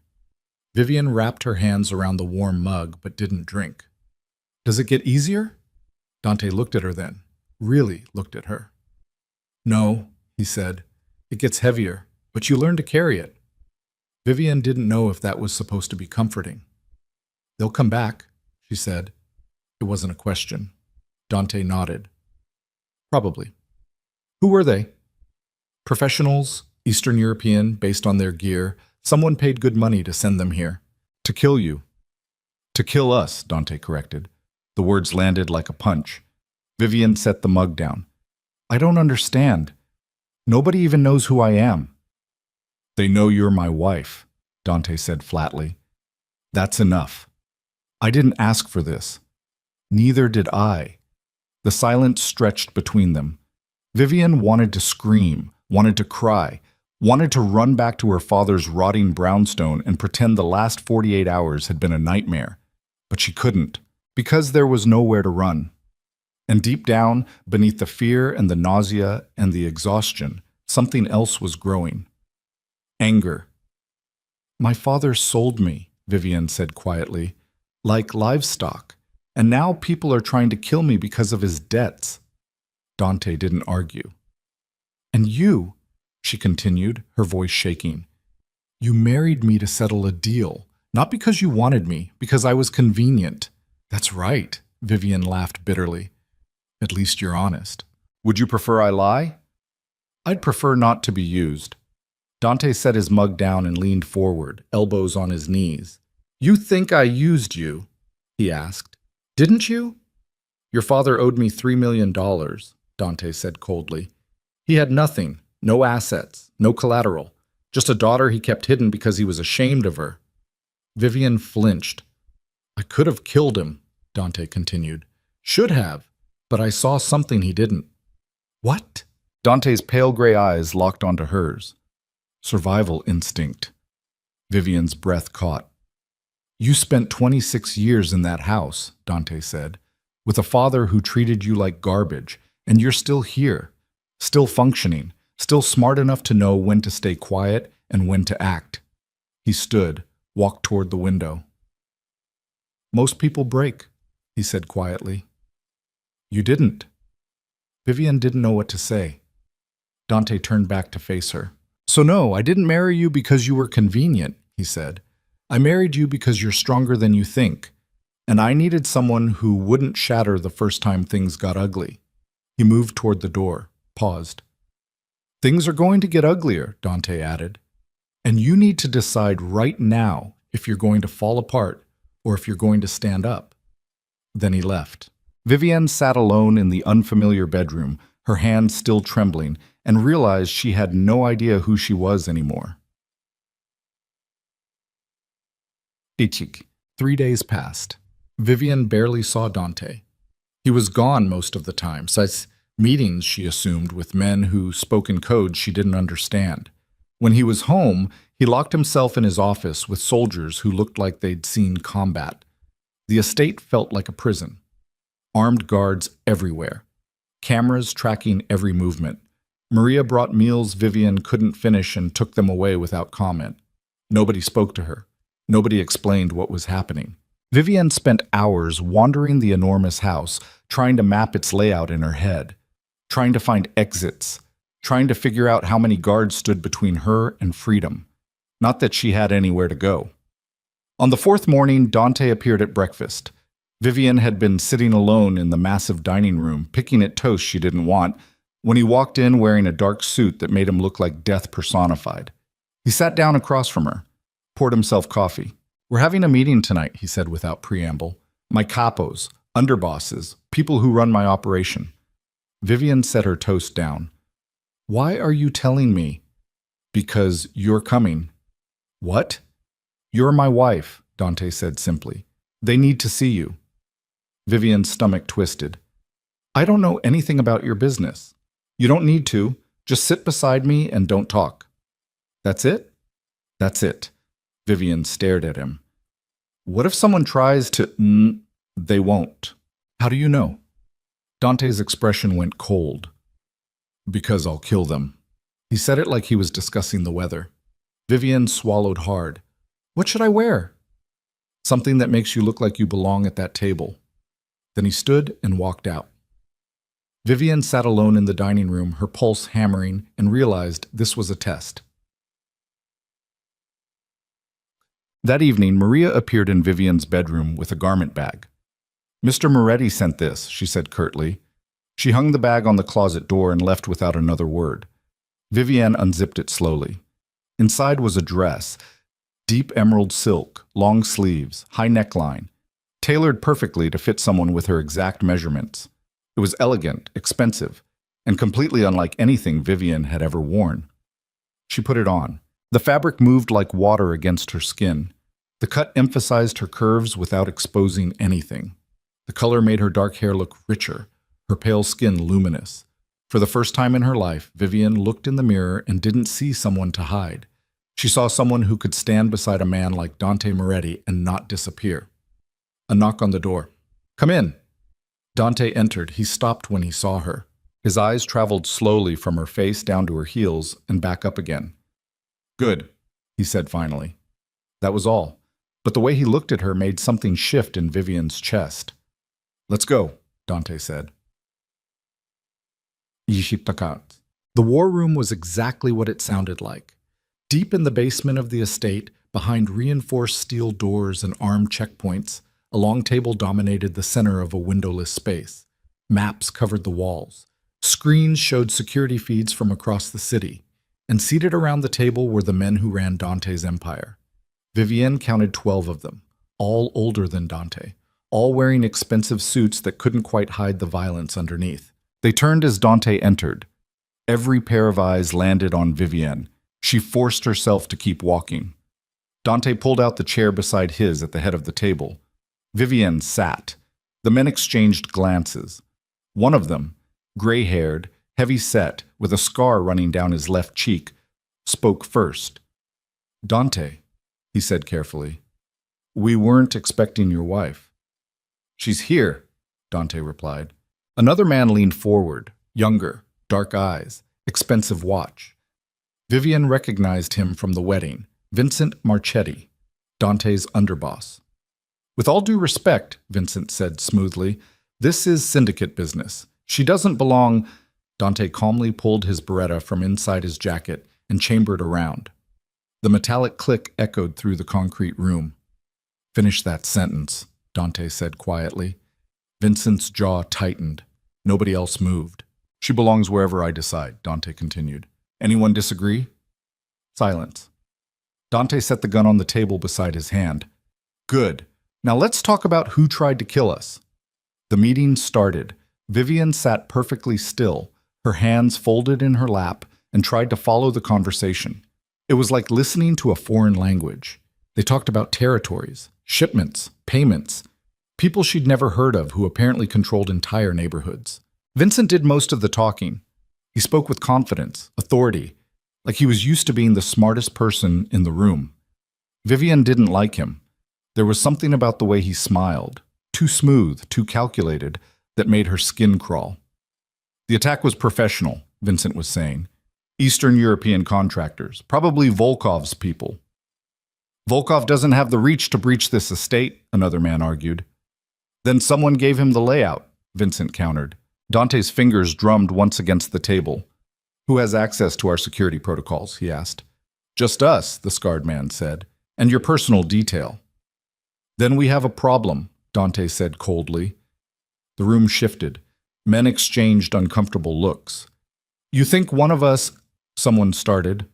Vivian wrapped her hands around the warm mug but didn't drink. "Does it get easier?" Dante looked at her then, really looked at her. "No," he said. "It gets heavier, but you learn to carry it." Vivian didn't know if that was supposed to be comforting. "They'll come back," she said. It wasn't a question. Dante nodded. "Probably." "Who were they?" "Professionals, Eastern European, based on their gear. Someone paid good money to send them here. To kill you." "To kill us," Dante corrected. The words landed like a punch. Vivian set the mug down. "I don't understand. Nobody even knows who I am." "They know you're my wife," Dante said flatly. "That's enough. I didn't ask for this. Neither did I." The silence stretched between them. Vivian wanted to scream, wanted to cry, wanted to run back to her father's rotting brownstone and pretend the last 48 hours had been a nightmare. But she couldn't, because there was nowhere to run. And deep down, beneath the fear and the nausea and the exhaustion, something else was growing. Anger. "My father sold me," Vivian said quietly, "like livestock. And now people are trying to kill me because of his debts. Dante didn't argue. And you, she continued, her voice shaking, you married me to settle a deal, not because you wanted me, because I was convenient. That's right, Vivian laughed bitterly. At least you're honest. Would you prefer I lie? I'd prefer not to be used. Dante set his mug down and leaned forward, elbows on his knees. You think I used you? He asked. Didn't you? Your father owed me $3 million, Dante said coldly. He had nothing, no assets, no collateral, just a daughter he kept hidden because he was ashamed of her. Vivian flinched. I could have killed him, Dante continued. Should have, but I saw something he didn't. What? Dante's pale gray eyes locked onto hers. Survival instinct. Vivian's breath caught. You spent 26 years in that house, Dante said, with a father who treated you like garbage, and you're still here, still functioning, still smart enough to know when to stay quiet and when to act. He stood, walked toward the window. Most people break, he said quietly. You didn't. Vivian didn't know what to say. Dante turned back to face her. So no, I didn't marry you because you were convenient, he said. I married you because you're stronger than you think, and I needed someone who wouldn't shatter the first time things got ugly. He moved toward the door, paused. Things are going to get uglier, Dante added, and you need to decide right now if you're going to fall apart or if you're going to stand up. Then he left. Vivian sat alone in the unfamiliar bedroom, her hands still trembling, and realized she had no idea who she was anymore. 3 days passed. Vivian barely saw Dante. He was gone most of the time, such meetings, she assumed, with men who spoke in codes she didn't understand. When he was home, he locked himself in his office with soldiers who looked like they'd seen combat. The estate felt like a prison. Armed guards everywhere. Cameras tracking every movement. Maria brought meals Vivian couldn't finish and took them away without comment. Nobody spoke to her. Nobody explained what was happening. Vivian spent hours wandering the enormous house, trying to map its layout in her head, trying to find exits, trying to figure out how many guards stood between her and freedom. Not that she had anywhere to go. On the fourth morning, Dante appeared at breakfast. Vivian had been sitting alone in the massive dining room, picking at toast she didn't want, when he walked in wearing a dark suit that made him look like death personified. He sat down across from her, poured himself coffee. We're having a meeting tonight, he said without preamble. My capos, underbosses, people who run my operation. Vivian set her toast down. Why are you telling me? Because you're coming. What? You're my wife, Dante said simply. They need to see you. Vivian's stomach twisted. I don't know anything about your business. You don't need to. Just sit beside me and don't talk. That's it? That's it. Vivian stared at him. What if someone tries to... They won't. How do you know? Dante's expression went cold. Because I'll kill them. He said it like he was discussing the weather. Vivian swallowed hard. What should I wear? Something that makes you look like you belong at that table. Then he stood and walked out. Vivian sat alone in the dining room, her pulse hammering, and realized this was a test. That evening, Maria appeared in Vivian's bedroom with a garment bag. Mr. Moretti sent this, she said curtly. She hung the bag on the closet door and left without another word. Vivian unzipped it slowly. Inside was a dress, deep emerald silk, long sleeves, high neckline, tailored perfectly to fit someone with her exact measurements. It was elegant, expensive, and completely unlike anything Vivian had ever worn. She put it on. The fabric moved like water against her skin. The cut emphasized her curves without exposing anything. The color made her dark hair look richer, her pale skin luminous. For the first time in her life, Vivian looked in the mirror and didn't see someone to hide. She saw someone who could stand beside a man like Dante Moretti and not disappear. A knock on the door. Come in. Dante entered. He stopped when he saw her. His eyes traveled slowly from her face down to her heels and back up again. Good, he said finally. That was all. But the way he looked at her made something shift in Vivian's chest. Let's go, Dante said. Yishitakat. The war room was exactly what it sounded like. Deep in the basement of the estate, behind reinforced steel doors and armed checkpoints, a long table dominated the center of a windowless space. Maps covered the walls. Screens showed security feeds from across the city. And seated around the table were the men who ran Dante's empire. Vivienne counted 12 of them, all older than Dante, all wearing expensive suits that couldn't quite hide the violence underneath. They turned as Dante entered. Every pair of eyes landed on Vivienne. She forced herself to keep walking. Dante pulled out the chair beside his at the head of the table. Vivienne sat. The men exchanged glances. One of them, gray-haired, heavy-set, with a scar running down his left cheek, spoke first. "Dante," he said carefully, "we weren't expecting your wife." "She's here," Dante replied. Another man leaned forward, younger, dark eyes, expensive watch. Vivienne recognized him from the wedding, Vincent Marchetti, Dante's underboss. "With all due respect," Vincent said smoothly, "this is syndicate business. She doesn't belong—" Dante calmly pulled his Beretta from inside his jacket and chambered around. The metallic click echoed through the concrete room. "Finish that sentence," Dante said quietly. Vincent's jaw tightened. Nobody else moved. "She belongs wherever I decide," Dante continued. "Anyone disagree?" Silence. Dante set the gun on the table beside his hand. "Good. Now let's talk about who tried to kill us." The meeting started. Vivienne sat perfectly still, her hands folded in her lap, and tried to follow the conversation. It was like listening to a foreign language. They talked about territories, shipments, payments, people she'd never heard of who apparently controlled entire neighborhoods. Vincent did most of the talking. He spoke with confidence, authority, like he was used to being the smartest person in the room. Vivienne didn't like him. There was something about the way he smiled, too smooth, too calculated, that made her skin crawl. "The attack was professional," Vincent was saying. "Eastern European contractors, probably Volkov's people." "Volkov doesn't have the reach to breach this estate," another man argued. "Then someone gave him the layout," Vincent countered. Dante's fingers drummed once against the table. "Who has access to our security protocols?" he asked. "Just us," the scarred man said, "and your personal detail." "Then we have a problem," Dante said coldly. The room shifted. Men exchanged uncomfortable looks. "You think one of us—" someone started.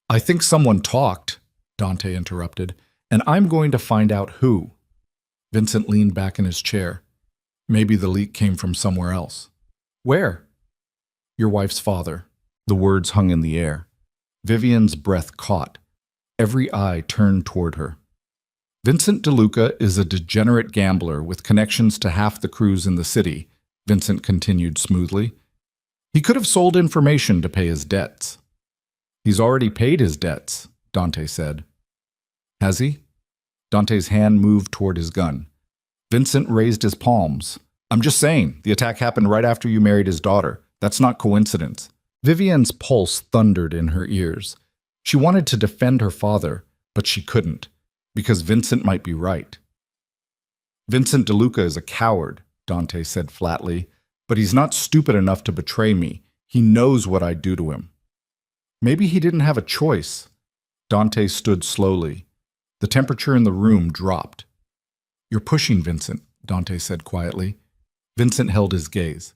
"I think someone talked," Dante interrupted, "and I'm going to find out who." Vincent leaned back in his chair. Maybe the leak came from somewhere else. "Where?" "Your wife's father." The words hung in the air. Vivienne's breath caught. Every eye turned toward her. "Vincent DeLuca is a degenerate gambler with connections to half the crews in the city," Vincent continued smoothly. "He could have sold information to pay his debts." "He's already paid his debts," Dante said. "Has he?" Dante's hand moved toward his gun. Vincent raised his palms. "I'm just saying, the attack happened right after you married his daughter. That's not coincidence." Vivienne's pulse thundered in her ears. She wanted to defend her father, but she couldn't, because Vincent might be right. "Vincent DeLuca is a coward," Dante said flatly, "but he's not stupid enough to betray me. He knows what I'd do to him." "Maybe he didn't have a choice." Dante stood slowly. The temperature in the room dropped. "You're pushing, Vincent," Dante said quietly. Vincent held his gaze.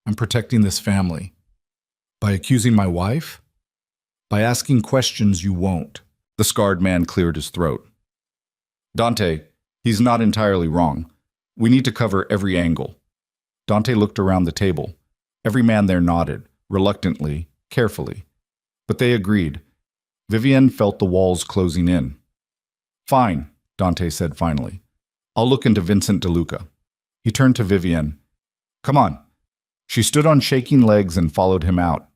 "I'm protecting this family." "By accusing my wife?" "By asking questions you won't." The scarred man cleared his throat. "Dante, he's not entirely wrong. We need to cover every angle." Dante looked around the table. Every man there nodded, reluctantly, carefully. But they agreed. Vivienne felt the walls closing in. "Fine," Dante said finally. "I'll look into Vincent DeLuca." He turned to Vivienne. "Come on." She stood on shaking legs and followed him out.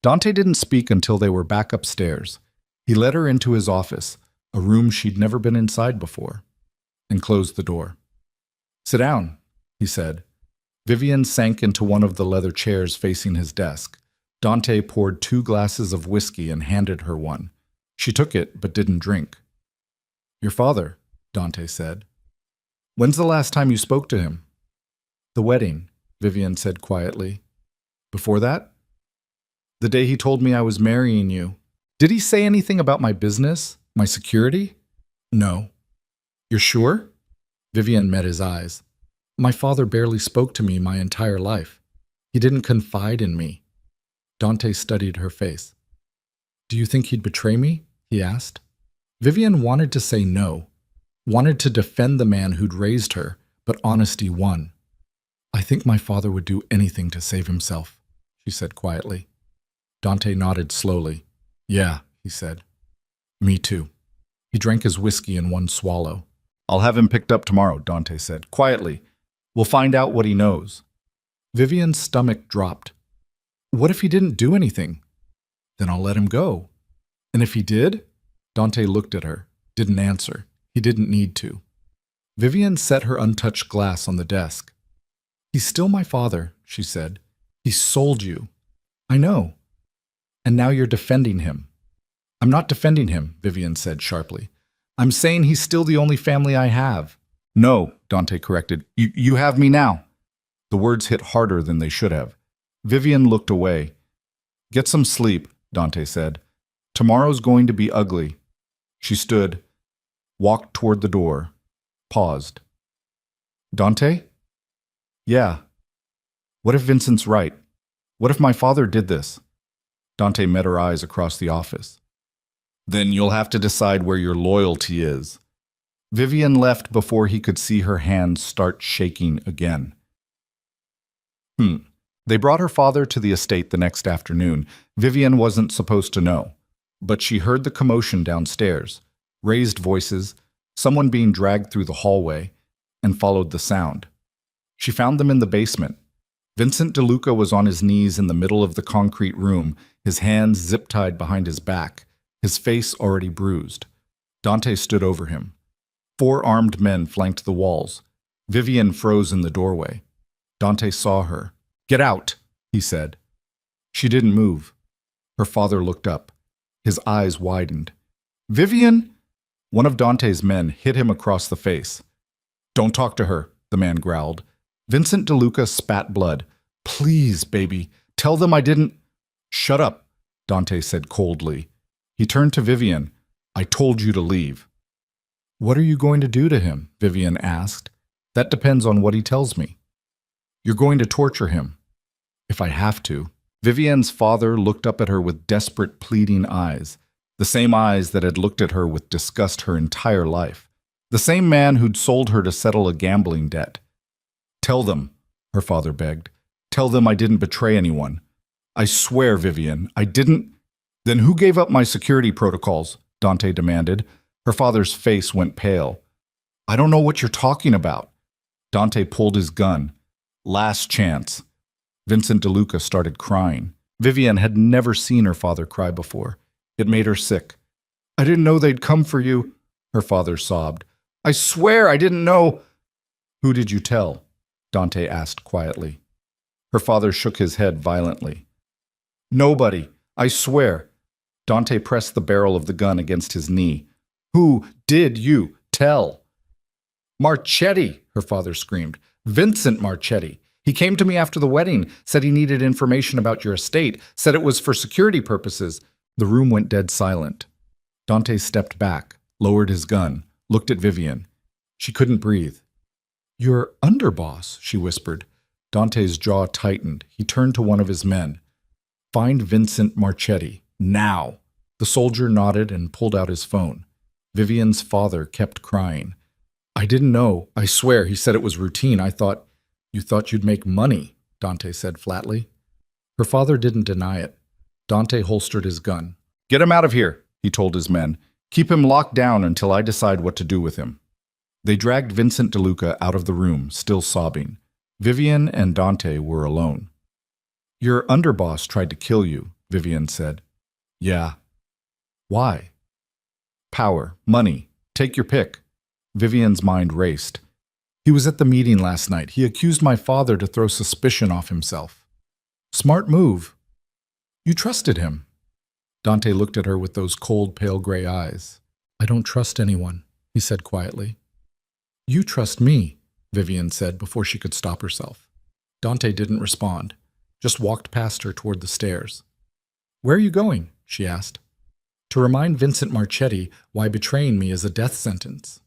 Dante didn't speak until they were back upstairs. He led her into his office, a room she'd never been inside before, and closed the door. "Sit down," he said. Vivienne sank into one of the leather chairs facing his desk. Dante poured 2 glasses of whiskey and handed her one. She took it, but didn't drink. "Your father," Dante said. When's the last time you spoke to him? The wedding, Vivian said quietly. Before that? The day he told me I was marrying you. Did he say anything about my business? My security? No. You're sure? Vivian met his eyes. My father barely spoke to me my entire life. He didn't confide in me. Dante studied her face. Do you think he'd betray me? He asked. Vivian wanted to say no, wanted to defend the man who'd raised her, but honesty won. I think my father would do anything to save himself, she said quietly. Dante nodded slowly. Yeah, he said. Me too. He drank his whiskey in one swallow. I'll have him picked up tomorrow, Dante said, quietly. We'll find out what he knows. Vivian's stomach dropped. What if he didn't do anything? Then I'll let him go. And if he did? Dante looked at her, didn't answer. He didn't need to. Vivian set her untouched glass on the desk. He's still my father, she said. He sold you. I know. And now you're defending him. I'm not defending him, Vivian said sharply. I'm saying he's still the only family I have. No, Dante corrected. You have me now. The words hit harder than they should have. Vivian looked away. Get some sleep, Dante said. Tomorrow's going to be ugly. She stood, walked toward the door, paused. Dante? Yeah. What if Vincent's right? What if my father did this? Dante met her eyes across the office. Then you'll have to decide where your loyalty is. Vivian left before he could see her hands start shaking again. They brought her father to the estate the next afternoon. Vivian wasn't supposed to know, but she heard the commotion downstairs, raised voices, someone being dragged through the hallway, and followed the sound. She found them in the basement. Vincent DeLuca was on his knees in the middle of the concrete room, his hands zip-tied behind his back, his face already bruised. Dante stood over him. 4 armed men flanked the walls. Vivian froze in the doorway. Dante saw her. Get out, he said. She didn't move. Her father looked up. His eyes widened. Vivian? One of Dante's men hit him across the face. Don't talk to her, the man growled. Vincent DeLuca spat blood. Please, baby, tell them I didn't. Shut up, Dante said coldly. He turned to Vivian. I told you to leave. What are you going to do to him? Vivian asked. That depends on what he tells me. You're going to torture him. If I have to. Vivian's father looked up at her with desperate, pleading eyes, the same eyes that had looked at her with disgust her entire life, the same man who'd sold her to settle a gambling debt. Tell them, her father begged. Tell them I didn't betray anyone. I swear, Vivian, I didn't. Then who gave up my security protocols? Dante demanded. Her father's face went pale. I don't know what you're talking about. Dante pulled his gun. Last chance. Vincent DeLuca started crying. Vivian had never seen her father cry before. It made her sick. I didn't know they'd come for you, her father sobbed. I swear I didn't know. Who did you tell? Dante asked quietly. Her father shook his head violently. Nobody, I swear. Dante pressed the barrel of the gun against his knee. Who did you tell? Marchetti, her father screamed. Vincent Marchetti. He came to me after the wedding, said he needed information about your estate, said it was for security purposes. The room went dead silent. Dante stepped back, lowered his gun, looked at Vivian. She couldn't breathe. Your underboss, she whispered. Dante's jaw tightened. He turned to one of his men. Find Vincent Marchetti, now. The soldier nodded and pulled out his phone. Vivian's father kept crying. I didn't know. I swear, he said it was routine. You thought you'd make money, Dante said flatly. Her father didn't deny it. Dante holstered his gun. Get him out of here, he told his men. Keep him locked down until I decide what to do with him. They dragged Vincent DeLuca out of the room, still sobbing. Vivian and Dante were alone. Your underboss tried to kill you, Vivian said. Yeah. Why? Power, money, take your pick. Vivian's mind raced. He was at the meeting last night. He accused my father to throw suspicion off himself. Smart move. You trusted him. Dante looked at her with those cold, pale gray eyes. I don't trust anyone, he said quietly. You trust me, Vivian said before she could stop herself. Dante didn't respond, just walked past her toward the stairs. Where are you going? She asked. To remind Vincent Marchetti why betraying me is a death sentence.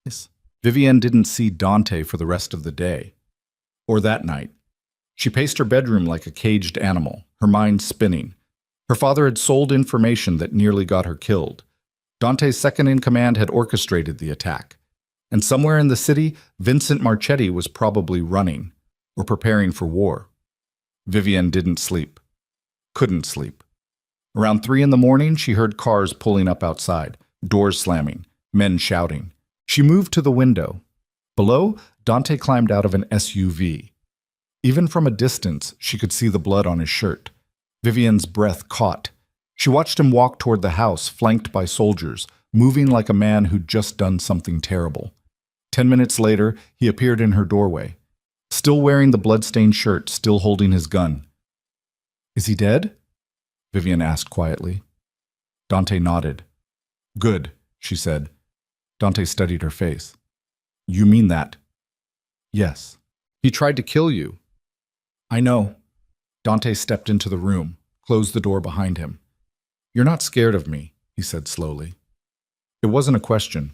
Yes. Vivian didn't see Dante for the rest of the day, or that night. She paced her bedroom like a caged animal, her mind spinning. Her father had sold information that nearly got her killed. Dante's second-in-command had orchestrated the attack. And somewhere in the city, Vincent Marchetti was probably running, or preparing for war. Vivian didn't sleep. Couldn't sleep. Around 3 a.m, she heard cars pulling up outside, doors slamming, men shouting. She moved to the window. Below, Dante climbed out of an SUV. Even from a distance, she could see the blood on his shirt. Vivian's breath caught. She watched him walk toward the house, flanked by soldiers, moving like a man who'd just done something terrible. 10 minutes later, he appeared in her doorway, still wearing the blood-stained shirt, still holding his gun. Is he dead? Vivian asked quietly. Dante nodded. Good, she said. Dante studied her face. You mean that? Yes. He tried to kill you. I know. Dante stepped into the room, closed the door behind him. You're not scared of me, he said slowly. It wasn't a question.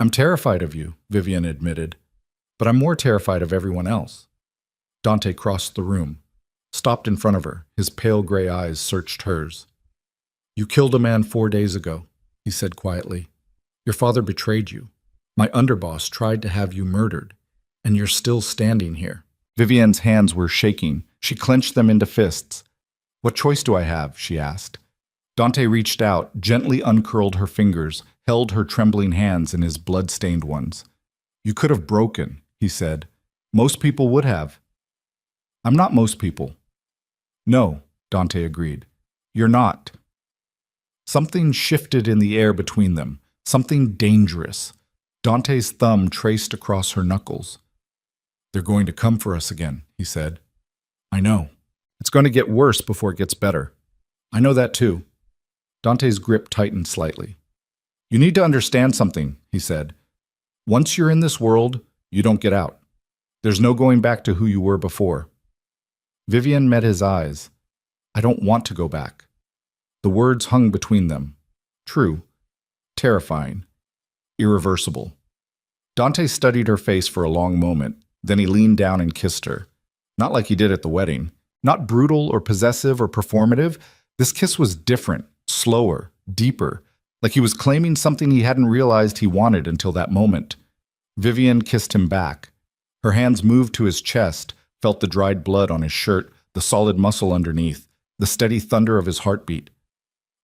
I'm terrified of you, Vivian admitted, but I'm more terrified of everyone else. Dante crossed the room, stopped in front of her, his pale gray eyes searched hers. You killed a man 4 days ago, he said quietly. Your father betrayed you. My underboss tried to have you murdered, and you're still standing here. Vivian's hands were shaking. She clenched them into fists. What choice do I have? She asked. Dante reached out, gently uncurled her fingers, held her trembling hands in his blood-stained ones. You could have broken, he said. Most people would have. I'm not most people. No, Dante agreed. You're not. Something shifted in the air between them, something dangerous. Dante's thumb traced across her knuckles. They're going to come for us again, he said. I know. It's going to get worse before it gets better. I know that too. Dante's grip tightened slightly. You need to understand something, he said. Once you're in this world, you don't get out. There's no going back to who you were before. Vivian met his eyes. I don't want to go back. The words hung between them. True. Terrifying. Irreversible. Dante studied her face for a long moment. Then he leaned down and kissed her. Not like he did at the wedding. Not brutal or possessive or performative. This kiss was different, slower, deeper, like he was claiming something he hadn't realized he wanted until that moment. Vivian kissed him back. Her hands moved to his chest, felt the dried blood on his shirt, the solid muscle underneath, the steady thunder of his heartbeat.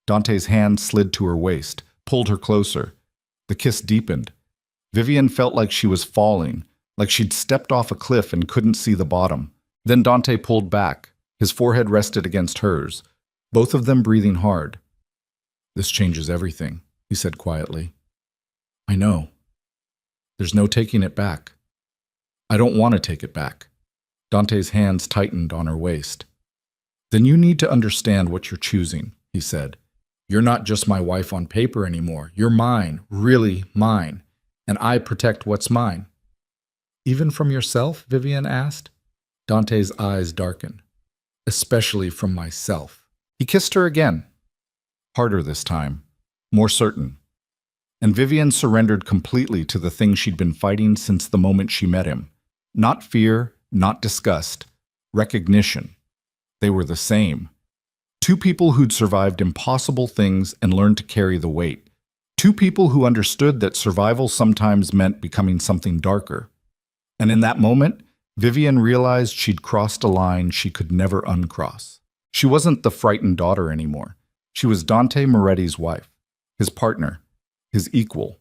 Dante's hand slid to her waist, pulled her closer. The kiss deepened. Vivian felt like she was falling, like she'd stepped off a cliff and couldn't see the bottom. Then Dante pulled back. His forehead rested against hers, both of them breathing hard. This changes everything, he said quietly. I know. There's no taking it back. I don't want to take it back. Dante's hands tightened on her waist. Then you need to understand what you're choosing, he said. You're not just my wife on paper anymore. You're mine, really mine, and I protect what's mine. Even from yourself? Vivian asked. Dante's eyes darkened. Especially from myself. He kissed her again. Harder this time. More certain. And Vivian surrendered completely to the thing she'd been fighting since the moment she met him. Not fear, not disgust. Recognition. They were the same. Two people who'd survived impossible things and learned to carry the weight. Two people who understood that survival sometimes meant becoming something darker. And in that moment, Vivian realized she'd crossed a line she could never uncross. She wasn't the frightened daughter anymore. She was Dante Moretti's wife, his partner, his equal.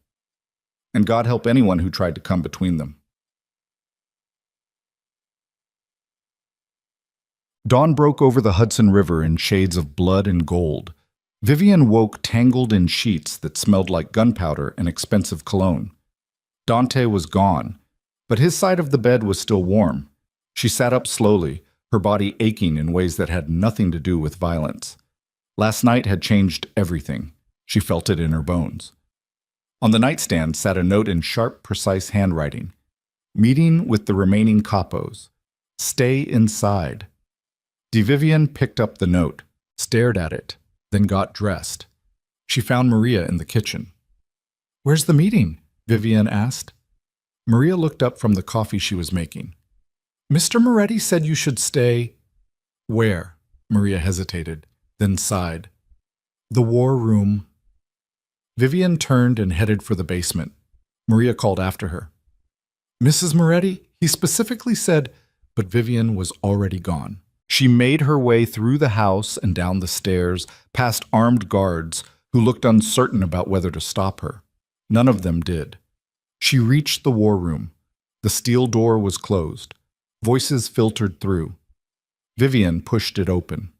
And God help anyone who tried to come between them. Dawn broke over the Hudson River in shades of blood and gold. Vivian woke tangled in sheets that smelled like gunpowder and expensive cologne. Dante was gone, but his side of the bed was still warm. She sat up slowly, her body aching in ways that had nothing to do with violence. Last night had changed everything. She felt it in her bones. On the nightstand sat a note in sharp, precise handwriting. Meeting with the remaining capos. Stay inside. Vivian picked up the note, stared at it, then got dressed. She found Maria in the kitchen. "Where's the meeting?" Vivian asked. Maria looked up from the coffee she was making. "Mr. Moretti said you should stay." "Where?" Maria hesitated, then sighed. "The war room." Vivian turned and headed for the basement. Maria called after her. "Mrs. Moretti, he specifically said," but Vivian was already gone. She made her way through the house and down the stairs, past armed guards who looked uncertain about whether to stop her. None of them did. She reached the war room. The steel door was closed. Voices filtered through. Vivian pushed it open.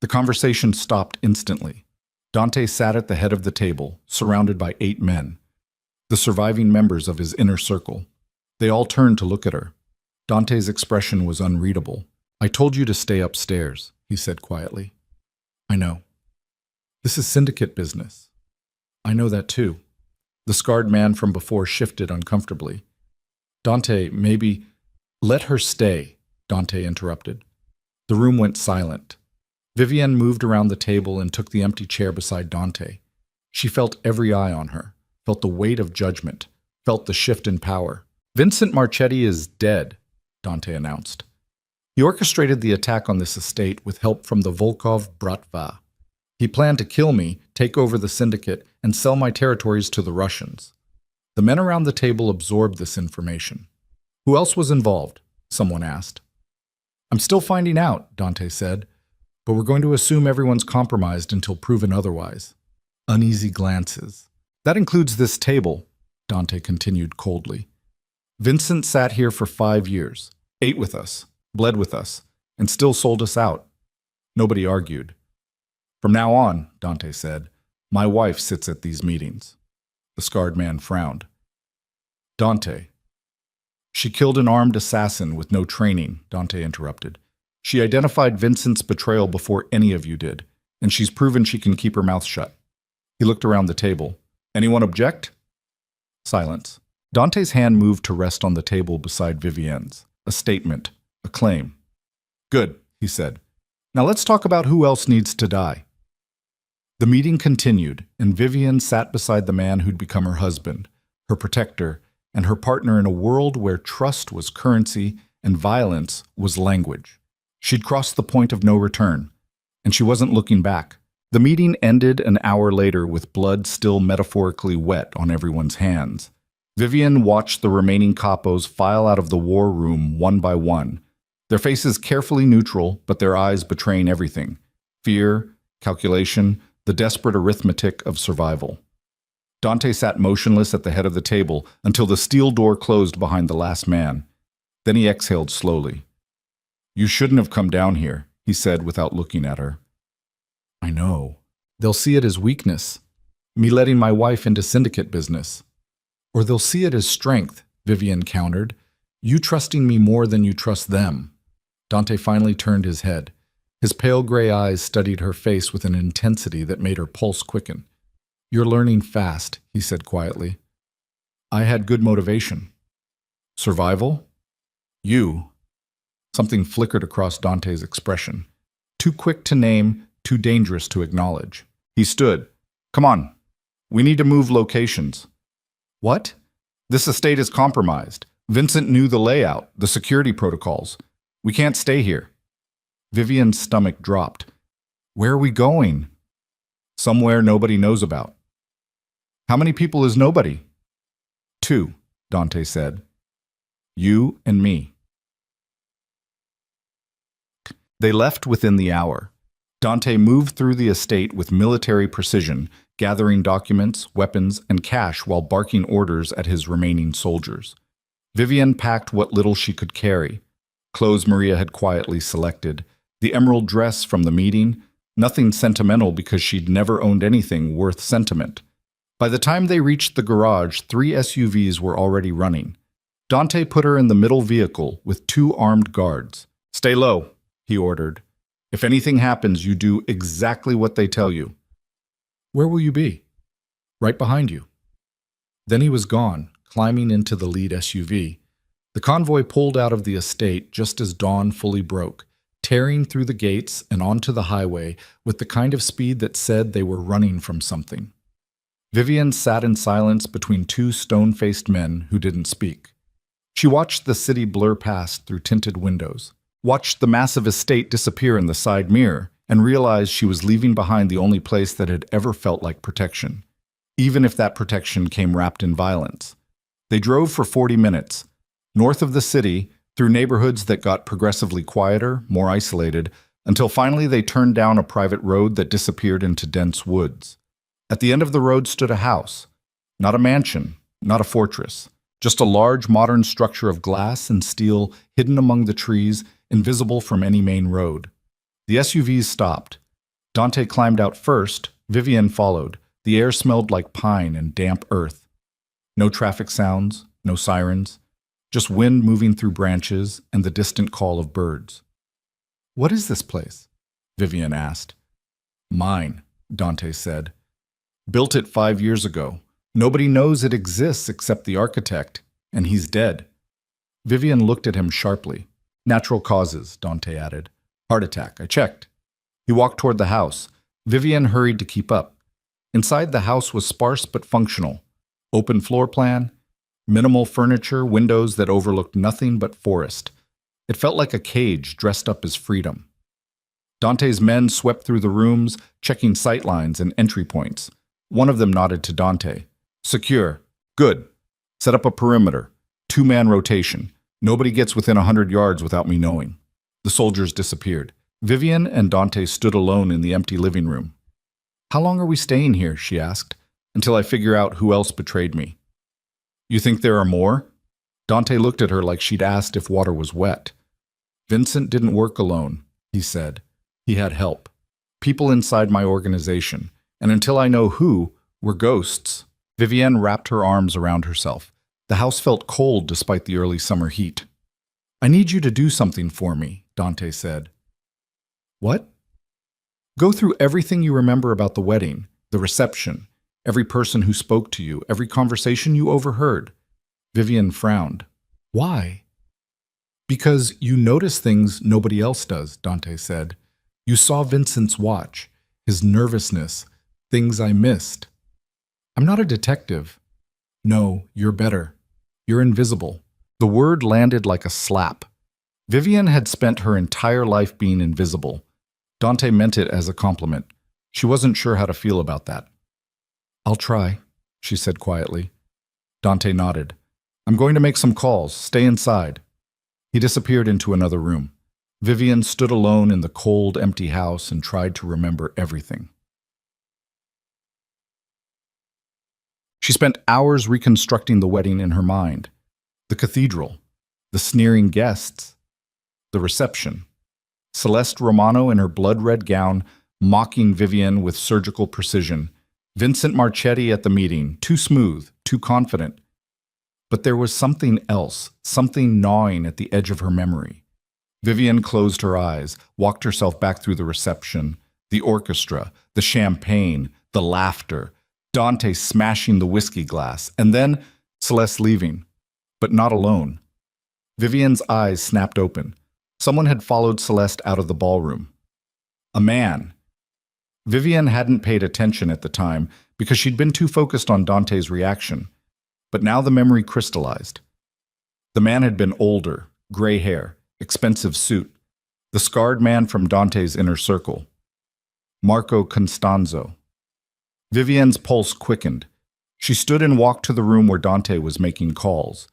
The conversation stopped instantly. Dante sat at the head of the table, surrounded by 8 men, the surviving members of his inner circle. They all turned to look at her. Dante's expression was unreadable. "I told you to stay upstairs," he said quietly. "I know. This is syndicate business." "I know that too." The scarred man from before shifted uncomfortably. "Dante, maybe—" "Let her stay," Dante interrupted. The room went silent. Vivian moved around the table and took the empty chair beside Dante. She felt every eye on her, felt the weight of judgment, felt the shift in power. "Vincent Marchetti is dead," Dante announced. "He orchestrated the attack on this estate with help from the Volkov Bratva. He planned to kill me, take over the syndicate, and sell my territories to the Russians." The men around the table absorbed this information. "Who else was involved?" someone asked. "I'm still finding out," Dante said, "but we're going to assume everyone's compromised until proven otherwise." Uneasy glances. "That includes this table," Dante continued coldly. "Vincent sat here for 5 years, ate with us, bled with us, and still sold us out." Nobody argued. "From now on," Dante said, "my wife sits at these meetings." The scarred man frowned. "Dante." "She killed an armed assassin with no training," Dante interrupted. "She identified Vincent's betrayal before any of you did, and she's proven she can keep her mouth shut." He looked around the table. "Anyone object?" Silence. Dante's hand moved to rest on the table beside Vivienne's. A statement. A claim. "Good," he said. "Now let's talk about who else needs to die." The meeting continued, and Vivienne sat beside the man who'd become her husband, her protector, and her partner in a world where trust was currency and violence was language. She'd crossed the point of no return, and she wasn't looking back. The meeting ended an hour later with blood still metaphorically wet on everyone's hands. Vivienne watched the remaining capos file out of the war room one by one, their faces carefully neutral, but their eyes betraying everything: fear, calculation, the desperate arithmetic of survival. Dante sat motionless at the head of the table until the steel door closed behind the last man. Then he exhaled slowly. "You shouldn't have come down here," he said without looking at her. "I know. They'll see it as weakness, me letting my wife into syndicate business. Or they'll see it as strength," Vivienne countered. "You trusting me more than you trust them." Dante finally turned his head. His pale gray eyes studied her face with an intensity that made her pulse quicken. "You're learning fast," he said quietly. "I had good motivation." "Survival?" "You." Something flickered across Dante's expression. Too quick to name, too dangerous to acknowledge. He stood. "Come on. We need to move locations." "What?" "This estate is compromised. Vincent knew the layout, the security protocols. We can't stay here." Vivienne's stomach dropped. "Where are we going?" "Somewhere nobody knows about." "How many people is nobody?" "2, Dante said. "You and me." They left within the hour. Dante moved through the estate with military precision, gathering documents, weapons, and cash while barking orders at his remaining soldiers. Vivienne packed what little she could carry. Clothes Maria had quietly selected. The emerald dress from the meeting, nothing sentimental because she'd never owned anything worth sentiment. By the time they reached the garage, 3 SUVs were already running. Dante put her in the middle vehicle with 2 armed guards. "Stay low," he ordered. "If anything happens, you do exactly what they tell you." "Where will you be?" "Right behind you." Then he was gone, climbing into the lead SUV. The convoy pulled out of the estate just as dawn fully broke, tearing through the gates and onto the highway with the kind of speed that said they were running from something. Vivian sat in silence between two stone-faced men who didn't speak. She watched the city blur past through tinted windows, watched the massive estate disappear in the side mirror, and realized she was leaving behind the only place that had ever felt like protection, even if that protection came wrapped in violence. They drove for 40 minutes, north of the city, through neighborhoods that got progressively quieter, more isolated, until finally they turned down a private road that disappeared into dense woods. At the end of the road stood a house, not a mansion, not a fortress, just a large modern structure of glass and steel hidden among the trees, invisible from any main road. The SUVs stopped. Dante climbed out first, Vivian followed. The air smelled like pine and damp earth. No traffic sounds, no sirens, just wind moving through branches and the distant call of birds. "What is this place?" Vivian asked. "Mine," Dante said. "Built it 5 years ago. Nobody knows it exists except the architect, and he's dead." Vivian looked at him sharply. "Natural causes," Dante added. "Heart attack, I checked." He walked toward the house. Vivian hurried to keep up. Inside the house was sparse but functional. Open floor plan, minimal furniture, windows that overlooked nothing but forest. It felt like a cage dressed up as freedom. Dante's men swept through the rooms, checking sightlines and entry points. One of them nodded to Dante. "Secure. Good. Set up a perimeter. 2-man rotation. Nobody gets within 100 yards without me knowing." The soldiers disappeared. Vivian and Dante stood alone in the empty living room. "How long are we staying here?" she asked. "Until I figure out who else betrayed me." "You think there are more?" Dante looked at her like she'd asked if water was wet. "Vincent didn't work alone," he said. "He had help. People inside my organization. And until I know who, we're ghosts." Vivienne wrapped her arms around herself. The house felt cold despite the early summer heat. "I need you to do something for me," Dante said. "What?" "Go through everything you remember about the wedding, the reception, every person who spoke to you, every conversation you overheard." Vivian frowned. "Why?" "Because you notice things nobody else does," Dante said. "You saw Vincent's watch, his nervousness, things I missed." "I'm not a detective." "No, you're better. You're invisible." The word landed like a slap. Vivian had spent her entire life being invisible. Dante meant it as a compliment. She wasn't sure how to feel about that. "I'll try," she said quietly. Dante nodded. "I'm going to make some calls. Stay inside." He disappeared into another room. Vivian stood alone in the cold, empty house and tried to remember everything. She spent hours reconstructing the wedding in her mind. The cathedral, the sneering guests, the reception. Celeste Romano in her blood-red gown, mocking Vivian with surgical precision. Vincent Marchetti at the meeting, too smooth, too confident. But there was something else, something gnawing at the edge of her memory. Vivian closed her eyes, walked herself back through the reception, the orchestra, the champagne, the laughter, Dante smashing the whiskey glass, and then Celeste leaving, but not alone. Vivian's eyes snapped open. Someone had followed Celeste out of the ballroom. A man. Vivian hadn't paid attention at the time because she'd been too focused on Dante's reaction. But now the memory crystallized. The man had been older, gray hair, expensive suit. The scarred man from Dante's inner circle. Marco Costanzo. Vivian's pulse quickened. She stood and walked to the room where Dante was making calls.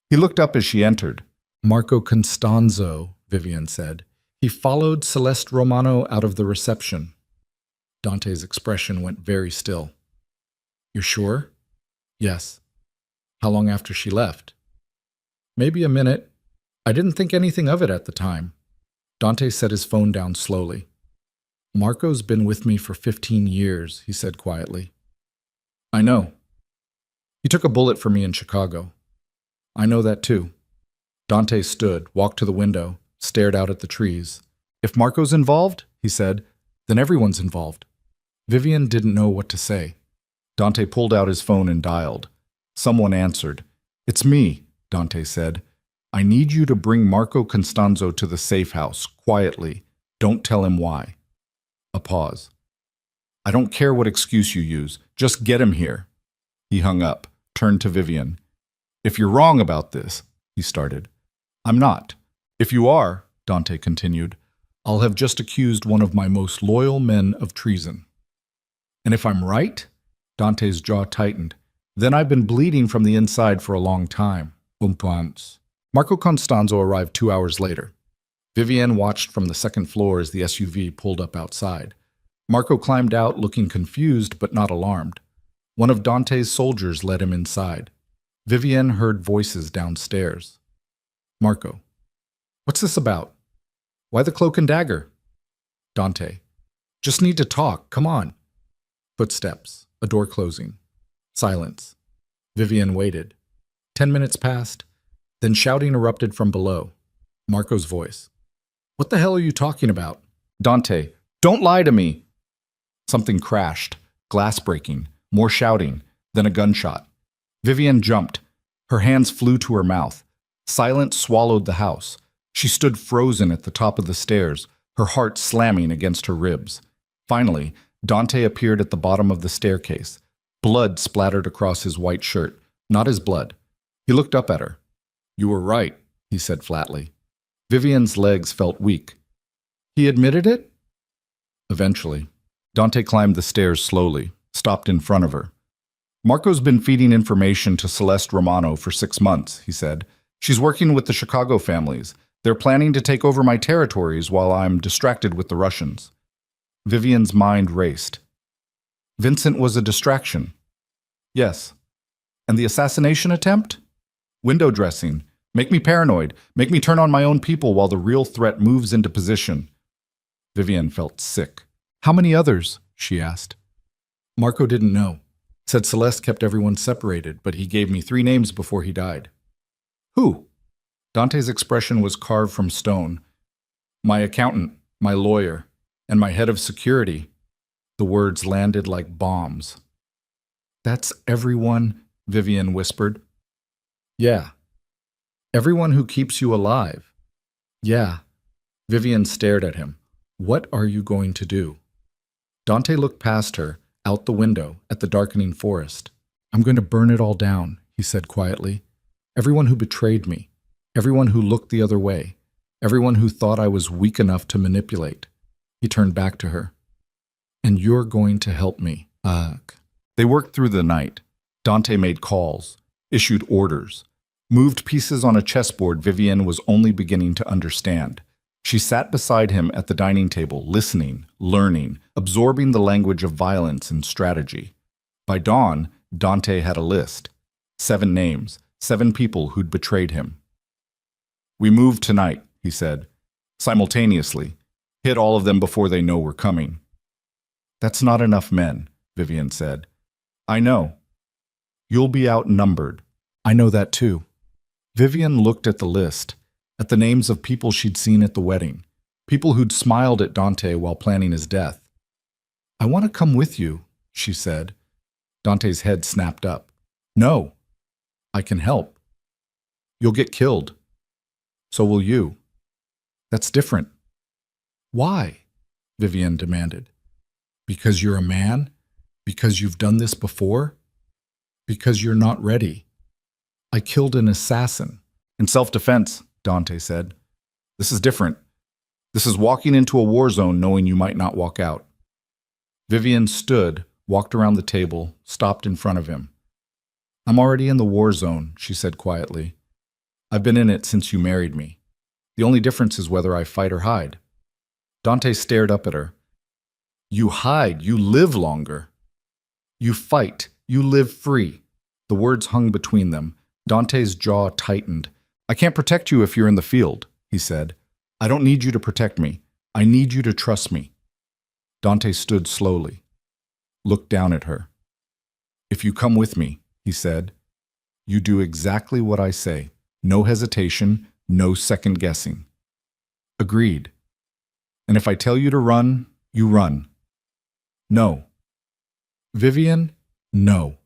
He looked up as she entered. "Marco Costanzo," Vivian said. "He followed Celeste Romano out of the reception." Dante's expression went very still. "You're sure?" "Yes." "How long after she left?" "Maybe a minute. I didn't think anything of it at the time." Dante set his phone down slowly. "Marco's been with me for 15 years, he said quietly. "I know. He took a bullet for me in Chicago." "I know that too." Dante stood, walked to the window, stared out at the trees. "If Marco's involved," he said, "then everyone's involved." Vivian didn't know what to say. Dante pulled out his phone and dialed. Someone answered. "It's me," Dante said. "I need you to bring Marco Costanzo to the safe house, quietly. Don't tell him why." A pause. "I don't care what excuse you use. Just get him here." He hung up, turned to Vivian. "If you're wrong about this," he started. "I'm not. If you are," Dante continued, "I'll have just accused one of my most loyal men of treason. And if I'm right," Dante's jaw tightened, "then I've been bleeding from the inside for a long time." Marco Constanzo arrived 2 hours later. Vivienne watched from the second floor as the SUV pulled up outside. Marco climbed out looking confused but not alarmed. One of Dante's soldiers led him inside. Vivienne heard voices downstairs. "Marco, what's this about? Why the cloak and dagger?" Dante, "Just need to talk, come on." Footsteps, a door closing. Silence. Vivienne waited. 10 minutes passed. Then shouting erupted from below. Marco's voice. "What the hell are you talking about?" Dante, "Don't lie to me!" Something crashed, glass breaking, more shouting, then a gunshot. Vivienne jumped. Her hands flew to her mouth. Silence swallowed the house. She stood frozen at the top of the stairs, her heart slamming against her ribs. Finally, Dante appeared at the bottom of the staircase. Blood splattered across his white shirt, not his blood. He looked up at her. "You were right," he said flatly. Vivienne's legs felt weak. "He admitted it?" Eventually. Dante climbed the stairs slowly, stopped in front of her. "Marco's been feeding information to Celeste Romano for 6 months," he said. "She's working with the Chicago families. They're planning to take over my territories while I'm distracted with the Russians." Vivienne's mind raced. "Vincent was a distraction." "Yes." "And the assassination attempt?" "Window dressing. Make me paranoid. Make me turn on my own people while the real threat moves into position." Vivienne felt sick. "How many others?" she asked. Marco didn't know. Said Celeste kept everyone separated, but he gave me 3 names before he died. "Who?" Dante's expression was carved from stone. "My accountant, my lawyer, and my head of security." The words landed like bombs. "That's everyone," Vivienne whispered. "Yeah." "Everyone who keeps you alive." "Yeah." Vivienne stared at him. "What are you going to do?" Dante looked past her, out the window, at the darkening forest. "I'm going to burn it all down," he said quietly. "Everyone who betrayed me. Everyone who looked the other way. Everyone who thought I was weak enough to manipulate." He turned back to her. "And you're going to help me." They worked through the night. Dante made calls, issued orders, moved pieces on a chessboard Vivienne was only beginning to understand. She sat beside him at the dining table, listening, learning, absorbing the language of violence and strategy. By dawn, Dante had a list. 7 names, 7 people who'd betrayed him. "We move tonight," he said, simultaneously. "Hit all of them before they know we're coming." "That's not enough men," Vivienne said. "I know. You'll be outnumbered." "I know that too." Vivienne looked at the list, at the names of people she'd seen at the wedding, people who'd smiled at Dante while planning his death. "I want to come with you," she said. Dante's head snapped up. "No. I can help." "You'll get killed." "So will you." "That's different." "Why?" Vivienne demanded. "Because you're a man? Because you've done this before? Because you're not ready." "I killed an assassin." "In self-defense," Dante said. "This is different. This is walking into a war zone knowing you might not walk out." Vivienne stood, walked around the table, stopped in front of him. "I'm already in the war zone," she said quietly. "I've been in it since you married me. The only difference is whether I fight or hide." Dante stared up at her. "You hide, you live longer. You fight, you live free." The words hung between them. Dante's jaw tightened. "I can't protect you if you're in the field," he said. "I don't need you to protect me. I need you to trust me." Dante stood slowly, looked down at her. "If you come with me," he said, "you do exactly what I say. No hesitation, no second guessing." "Agreed." "And if I tell you to run, you run." "No." "Vivienne, no,"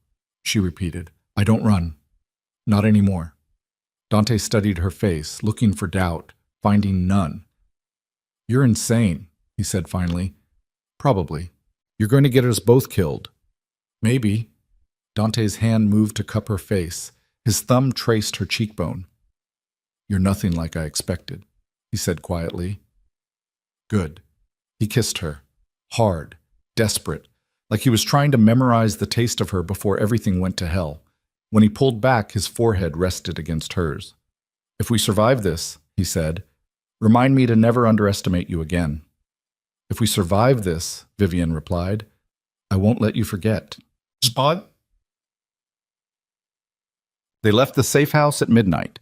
she repeated. I don't run. Not anymore. Dante studied her face, looking for doubt, finding none. You're insane, he said finally. Probably. You're going to get us both killed. Maybe. Dante's hand moved to cup her face. His thumb traced her cheekbone. You're nothing like I expected, he said quietly. Good. He kissed her. Hard. Desperate. Like he was trying to memorize the taste of her before everything went to hell. When he pulled back, his forehead rested against hers. If we survive this, he said, remind me to never underestimate you again. If we survive this, Vivian replied, I won't let you forget. Spot? They left the safe house at midnight.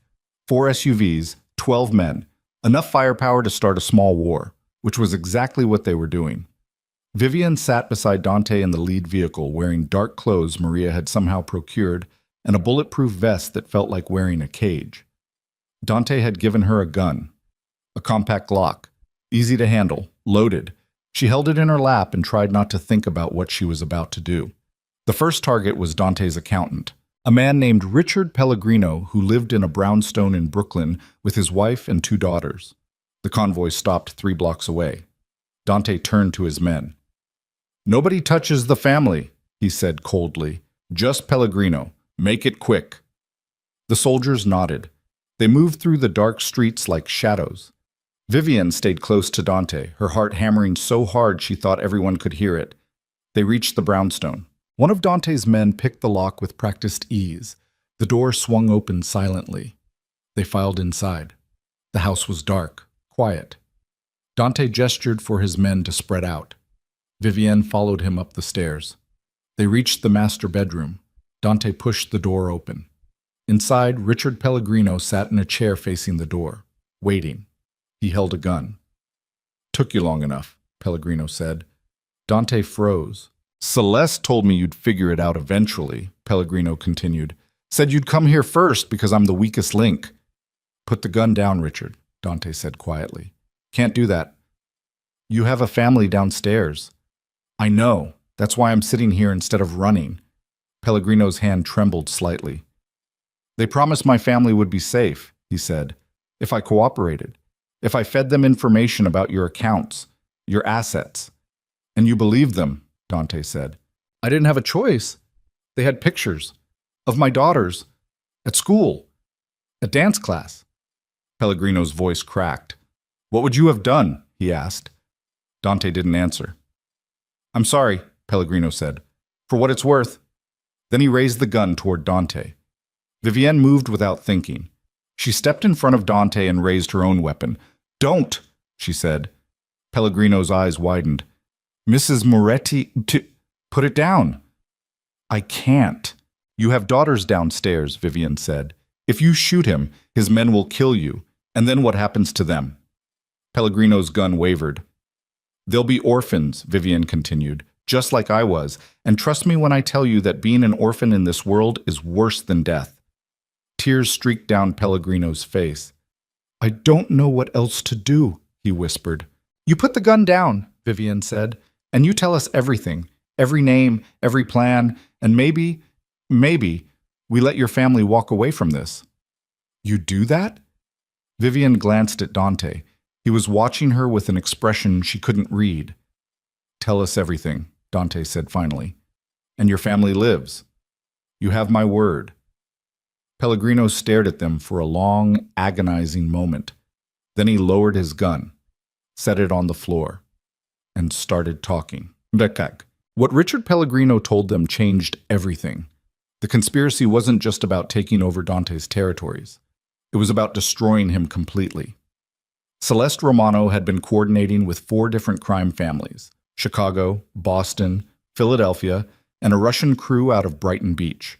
4 SUVs, 12 men, enough firepower to start a small war, which was exactly what they were doing. Vivian sat beside Dante in the lead vehicle, wearing dark clothes Maria had somehow procured and a bulletproof vest that felt like wearing a cage. Dante had given her a gun, a compact Glock, easy to handle, loaded. She held it in her lap and tried not to think about what she was about to do. The first target was Dante's accountant, a man named Richard Pellegrino who lived in a brownstone in Brooklyn with his wife and 2 daughters. The convoy stopped 3 blocks away. Dante turned to his men. Nobody touches the family, he said coldly. Just Pellegrino. Make it quick. The soldiers nodded. They moved through the dark streets like shadows. Vivian stayed close to Dante, her heart hammering so hard she thought everyone could hear it. They reached the brownstone. One of Dante's men picked the lock with practiced ease. The door swung open silently. They filed inside. The house was dark, quiet. Dante gestured for his men to spread out. Vivienne followed him up the stairs. They reached the master bedroom. Dante pushed the door open. Inside, Richard Pellegrino sat in a chair facing the door, waiting. He held a gun. Took you long enough, Pellegrino said. Dante froze. Celeste told me you'd figure it out eventually, Pellegrino continued. Said you'd come here first because I'm the weakest link. Put the gun down, Richard, Dante said quietly. Can't do that. You have a family downstairs. I know. That's why I'm sitting here instead of running. Pellegrino's hand trembled slightly. They promised my family would be safe, he said, if I cooperated, if I fed them information about your accounts, your assets. And you believed them, Dante said. I didn't have a choice. They had pictures of my daughters at school, at dance class. Pellegrino's voice cracked. What would you have done? He asked. Dante didn't answer. I'm sorry, Pellegrino said. For what it's worth. Then he raised the gun toward Dante. Vivienne moved without thinking. She stepped in front of Dante and raised her own weapon. Don't, she said. Pellegrino's eyes widened. Mrs. Moretti, put it down. I can't. You have daughters downstairs, Vivienne said. If you shoot him, his men will kill you. And then what happens to them? Pellegrino's gun wavered. They'll be orphans, Vivienne continued, just like I was. And trust me when I tell you that being an orphan in this world is worse than death. Tears streaked down Pellegrino's face. I don't know what else to do, he whispered. You put the gun down, Vivienne said, and you tell us everything, every name, every plan, and maybe, we let your family walk away from this. You do that? Vivienne glanced at Dante. He was watching her with an expression she couldn't read. Tell us everything, Dante said finally. And your family lives. You have my word. Pellegrino stared at them for a long, agonizing moment. Then he lowered his gun, set it on the floor, and started talking. What Richard Pellegrino told them changed everything. The conspiracy wasn't just about taking over Dante's territories. It was about destroying him completely. Celeste Romano had been coordinating with 4 different crime families: Chicago, Boston, Philadelphia, and a Russian crew out of Brighton Beach.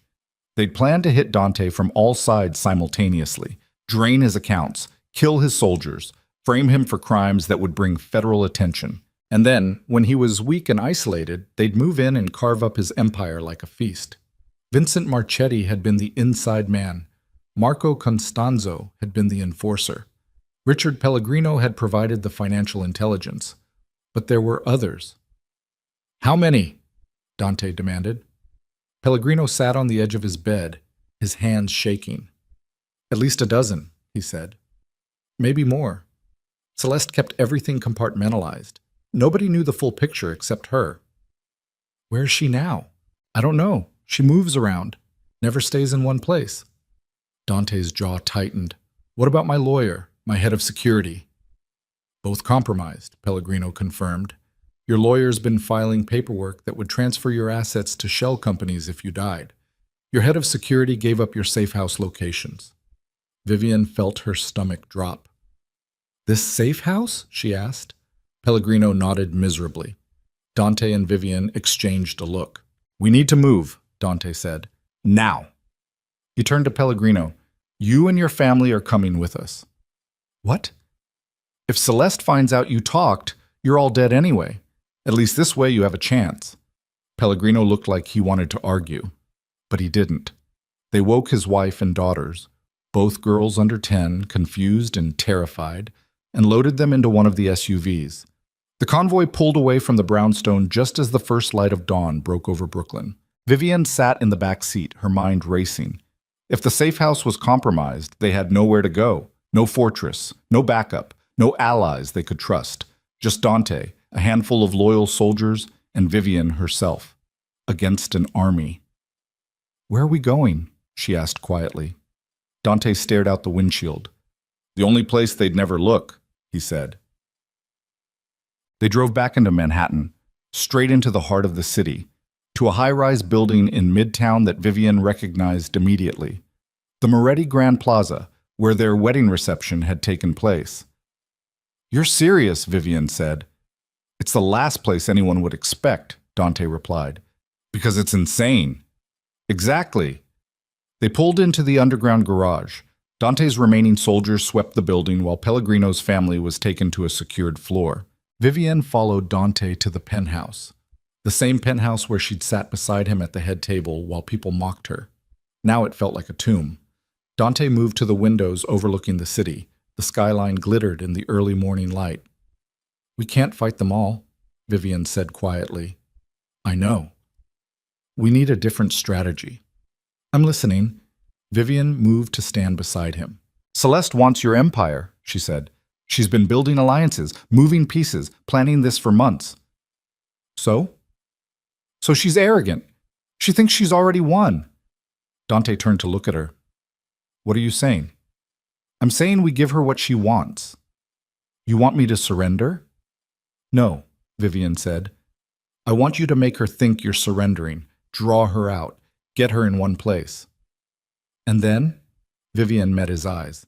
They'd planned to hit Dante from all sides simultaneously, drain his accounts, kill his soldiers, frame him for crimes that would bring federal attention. And then, when he was weak and isolated, they'd move in and carve up his empire like a feast. Vincent Marchetti had been the inside man. Marco Constanzo had been the enforcer. Richard Pellegrino had provided the financial intelligence. But there were others. How many? Dante demanded. Pellegrino sat on the edge of his bed, his hands shaking. "At least a dozen," he said. "Maybe more." Celeste kept everything compartmentalized. Nobody knew the full picture except her. "Where is she now?" "I don't know. She moves around. Never stays in one place." Dante's jaw tightened. "What about my lawyer, my head of security?" "Both compromised," Pellegrino confirmed. "Your lawyer's been filing paperwork that would transfer your assets to shell companies if you died. Your head of security gave up your safe house locations." Vivian felt her stomach drop. "This safe house?" she asked. Pellegrino nodded miserably. Dante and Vivian exchanged a look. "We need to move," Dante said. "Now." He turned to Pellegrino. "You and your family are coming with us." "What?" "If Celeste finds out you talked, you're all dead anyway. At least this way you have a chance." Pellegrino looked like he wanted to argue, but he didn't. They woke his wife and daughters, both girls under 10, confused and terrified, and loaded them into one of the SUVs. The convoy pulled away from the brownstone just as the first light of dawn broke over Brooklyn. Vivian sat in the back seat, her mind racing. If the safe house was compromised, they had nowhere to go. No fortress, no backup, no allies they could trust. Just Dante, a handful of loyal soldiers, and Vivian herself. Against an army. "Where are we going?" she asked quietly. Dante stared out the windshield. "The only place they'd never look," he said. They drove back into Manhattan, straight into the heart of the city, to a high-rise building in Midtown that Vivian recognized immediately. The Moretti Grand Plaza, where their wedding reception had taken place. "You're serious," Vivian said. "It's the last place anyone would expect," Dante replied. "Because it's insane." "Exactly." They pulled into the underground garage. Dante's remaining soldiers swept the building while Pellegrino's family was taken to a secured floor. Vivian followed Dante to the penthouse. The same penthouse where she'd sat beside him at the head table while people mocked her. Now it felt like a tomb. Dante moved to the windows overlooking the city. The skyline glittered in the early morning light. "We can't fight them all," Vivian said quietly. "I know. We need a different strategy." "I'm listening." Vivian moved to stand beside him. "Celeste wants your empire," she said. "She's been building alliances, moving pieces, planning this for months." "So?" "So she's arrogant. She thinks she's already won." Dante turned to look at her. "What are you saying?" "I'm saying we give her what she wants." "You want me to surrender?" "No," Vivian said. "I want you to make her think you're surrendering, draw her out, get her in one place." "And then?" Vivian met his eyes.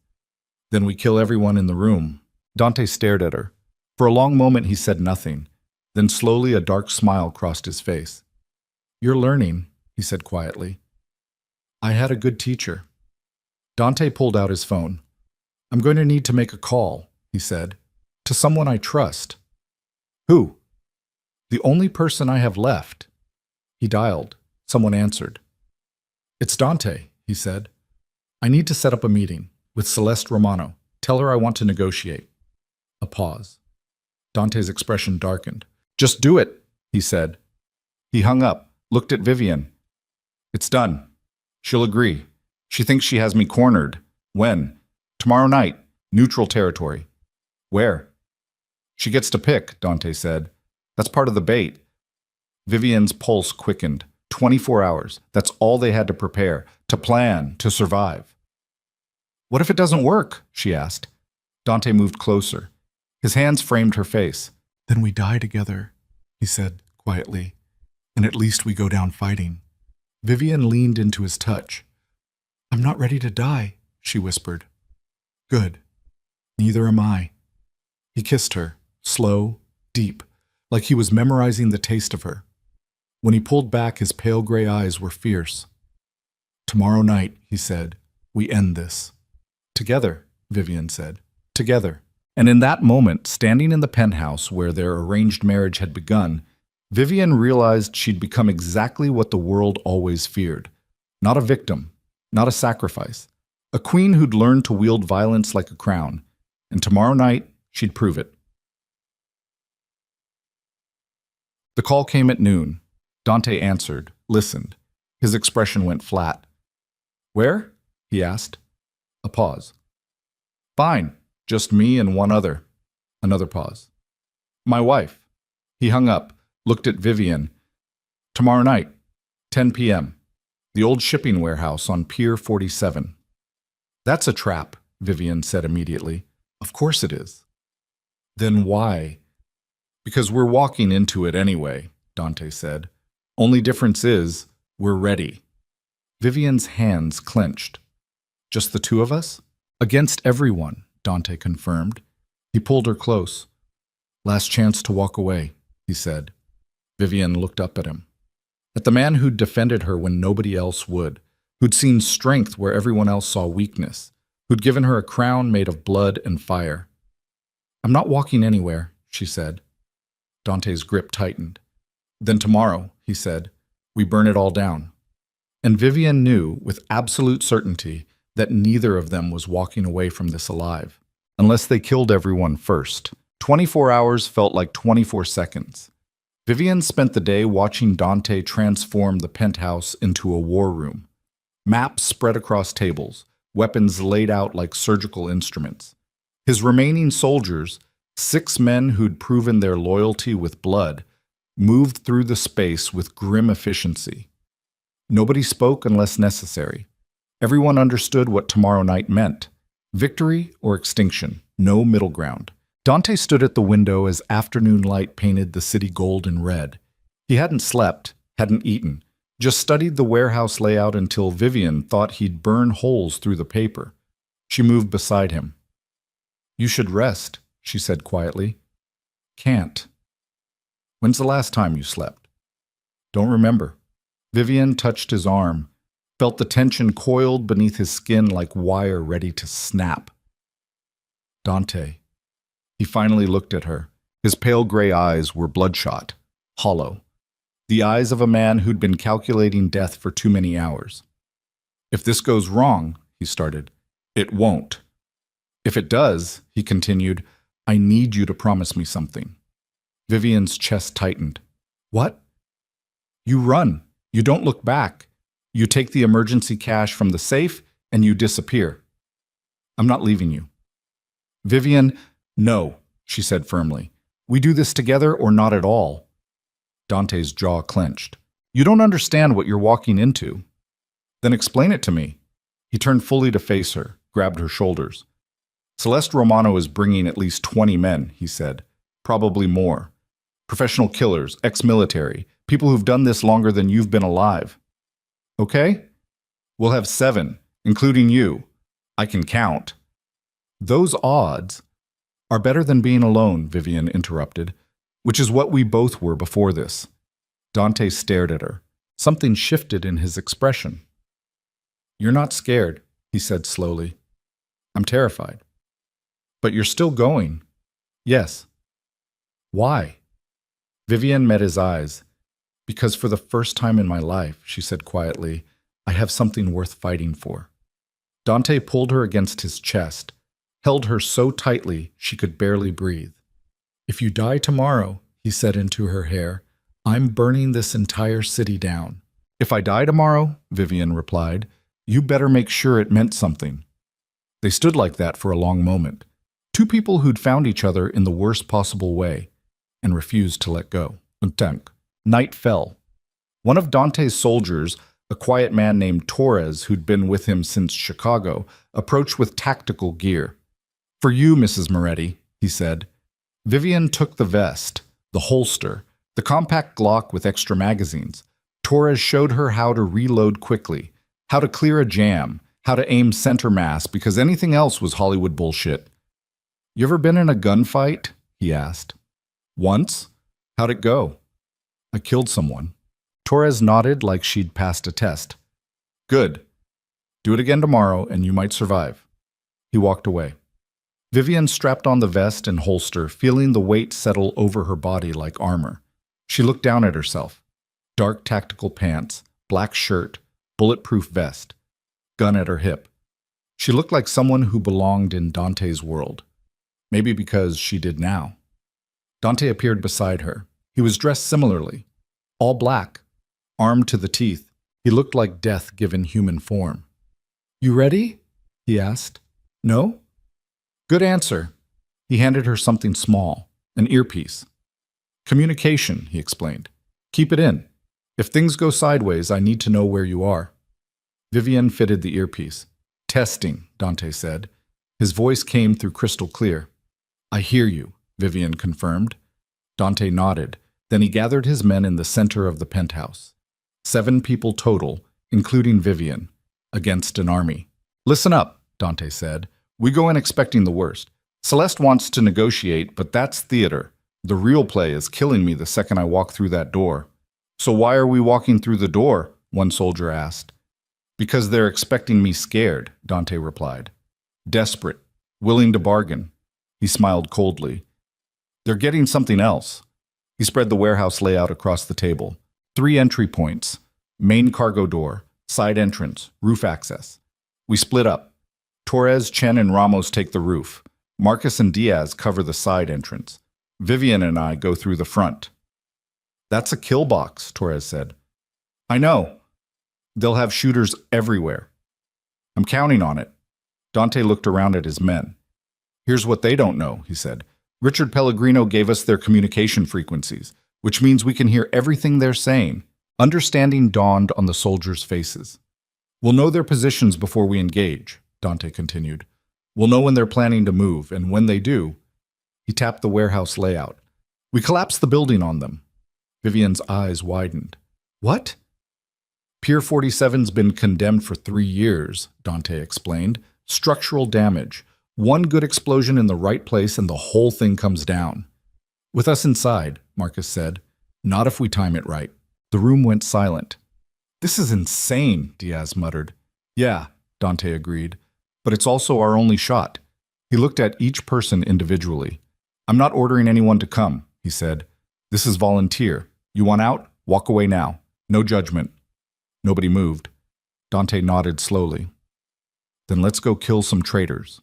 "Then we kill everyone in the room." Dante stared at her. For a long moment he said nothing. Then slowly a dark smile crossed his face. "You're learning," he said quietly. "I had a good teacher." Dante pulled out his phone. "I'm going to need to make a call," he said, "to someone I trust." "Who?" "The only person I have left." He dialed. Someone answered. "It's Dante," he said. "I need to set up a meeting with Celeste Romano. Tell her I want to negotiate." A pause. Dante's expression darkened. "Just do it," he said. He hung up, looked at Vivian. "It's done. She'll agree. She thinks she has me cornered. When? Tomorrow night. Neutral territory." "Where?" "She gets to pick," Dante said. "That's part of the bait." Vivian's pulse quickened. 24 hours. That's all they had to prepare, to plan, to survive. "What if it doesn't work?" she asked. Dante moved closer. His hands framed her face. "Then we die together," he said quietly. "And at least we go down fighting." Vivian leaned into his touch. "I'm not ready to die," she whispered. "Good. Neither am I." He kissed her, slow, deep, like he was memorizing the taste of her. When he pulled back, his pale gray eyes were fierce. "Tomorrow night," he said, "we end this." "Together," Vivian said. "Together." And in that moment, standing in the penthouse where their arranged marriage had begun, Vivian realized she'd become exactly what the world always feared. Not a victim, not a sacrifice. A queen who'd learned to wield violence like a crown. And tomorrow night, she'd prove it. The call came at noon. Dante answered, listened. His expression went flat. Where? He asked. A pause. Fine, just me and one other. Another pause. My wife. He hung up, looked at Vivian. Tomorrow night, 10 p.m. The old shipping warehouse on Pier 47. That's a trap, Vivian said immediately. Of course it is. Then why? Because we're walking into it anyway, Dante said. Only difference is, we're ready. Vivian's hands clenched. Just the two of us? Against everyone, Dante confirmed. He pulled her close. Last chance to walk away, he said. Vivian looked up at him. At the man who'd defended her when nobody else would, who'd seen strength where everyone else saw weakness, who'd given her a crown made of blood and fire. I'm not walking anywhere, she said. Dante's grip tightened. Then tomorrow, he said, we burn it all down. And Vivian knew with absolute certainty that neither of them was walking away from this alive, unless they killed everyone first. 24 hours felt like 24 seconds. Vivian spent the day watching Dante transform the penthouse into a war room. Maps spread across tables, weapons laid out like surgical instruments. His remaining soldiers, 6 men who'd proven their loyalty with blood, moved through the space with grim efficiency. Nobody spoke unless necessary. Everyone understood what tomorrow night meant. Victory or extinction, no middle ground. Dante stood at the window as afternoon light painted the city gold and red. He hadn't slept, hadn't eaten, just studied the warehouse layout until Vivian thought he'd burn holes through the paper. She moved beside him. You should rest, she said quietly. Can't. When's the last time you slept? Don't remember. Vivian touched his arm, felt the tension coiled beneath his skin like wire ready to snap. Dante. He finally looked at her. His pale gray eyes were bloodshot, hollow. The eyes of a man who'd been calculating death for too many hours. If this goes wrong, he started, it won't. If it does, he continued, I need you to promise me something. Vivian's chest tightened. What? You run. You don't look back. You take the emergency cash from the safe and you disappear. I'm not leaving you. Vivian, no, she said firmly. We do this together or not at all. Dante's jaw clenched. You don't understand what you're walking into. Then explain it to me. He turned fully to face her, grabbed her shoulders. Celeste Romano is bringing at least 20 men, he said. Probably more. Professional killers, ex-military, people who've done this longer than you've been alive. Okay? We'll have 7, including you. I can count. Those odds are better than being alone, Vivian interrupted, which is what we both were before this. Dante stared at her. Something shifted in his expression. You're not scared, he said slowly. I'm terrified. But you're still going. Yes. Why? Vivian met his eyes. Because for the first time in my life, she said quietly, I have something worth fighting for. Dante pulled her against his chest, held her so tightly she could barely breathe. If you die tomorrow, he said into her hair, I'm burning this entire city down. If I die tomorrow, Vivian replied, you better make sure it meant something. They stood like that for a long moment. 2 people who'd found each other in the worst possible way and refused to let go. Night fell. One of Dante's soldiers, a quiet man named Torres who'd been with him since Chicago, approached with tactical gear. For you, Mrs. Moretti, he said. Vivian took the vest, the holster, the compact Glock with extra magazines. Torres showed her how to reload quickly, how to clear a jam, how to aim center mass because anything else was Hollywood bullshit. You ever been in a gunfight? He asked. Once. How'd it go? I killed someone. Torres nodded like she'd passed a test. Good. Do it again tomorrow and you might survive. He walked away. Vivian strapped on the vest and holster, feeling the weight settle over her body like armor. She looked down at herself. Dark tactical pants, black shirt, bulletproof vest, gun at her hip. She looked like someone who belonged in Dante's world. Maybe because she did now. Dante appeared beside her. He was dressed similarly. All black, armed to the teeth. He looked like death given human form. You ready? He asked. No? Good answer. He handed her something small, an earpiece. Communication, he explained. Keep it in. If things go sideways, I need to know where you are. Vivian fitted the earpiece. Testing, Dante said. His voice came through crystal clear. I hear you, Vivian confirmed. Dante nodded. Then he gathered his men in the center of the penthouse. 7 people total, including Vivian, against an army. Listen up, Dante said. We go in expecting the worst. Celeste wants to negotiate, but that's theater. The real play is killing me the second I walk through that door. So why are we walking through the door? One soldier asked. Because they're expecting me scared, Dante replied. Desperate, willing to bargain. He smiled coldly. They're getting something else. He spread the warehouse layout across the table. 3 entry points. Main cargo door, side entrance, roof access. We split up. Torres, Chen, and Ramos take the roof. Marcus and Diaz cover the side entrance. Vivian and I go through the front. That's a kill box, Torres said. I know. They'll have shooters everywhere. I'm counting on it. Dante looked around at his men. Here's what they don't know, he said. Richard Pellegrino gave us their communication frequencies, which means we can hear everything they're saying. Understanding dawned on the soldiers' faces. We'll know their positions before we engage, Dante continued. We'll know when they're planning to move, and when they do, he tapped the warehouse layout. We collapse the building on them. Vivian's eyes widened. What? Pier 47's been condemned for 3 years, Dante explained. Structural damage. One good explosion in the right place and the whole thing comes down. With us inside, Marcus said. Not if we time it right. The room went silent. This is insane, Diaz muttered. Yeah, Dante agreed. But it's also our only shot. He looked at each person individually. I'm not ordering anyone to come, he said. This is volunteer. You want out? Walk away now. No judgment. Nobody moved. Dante nodded slowly. Then let's go kill some traitors.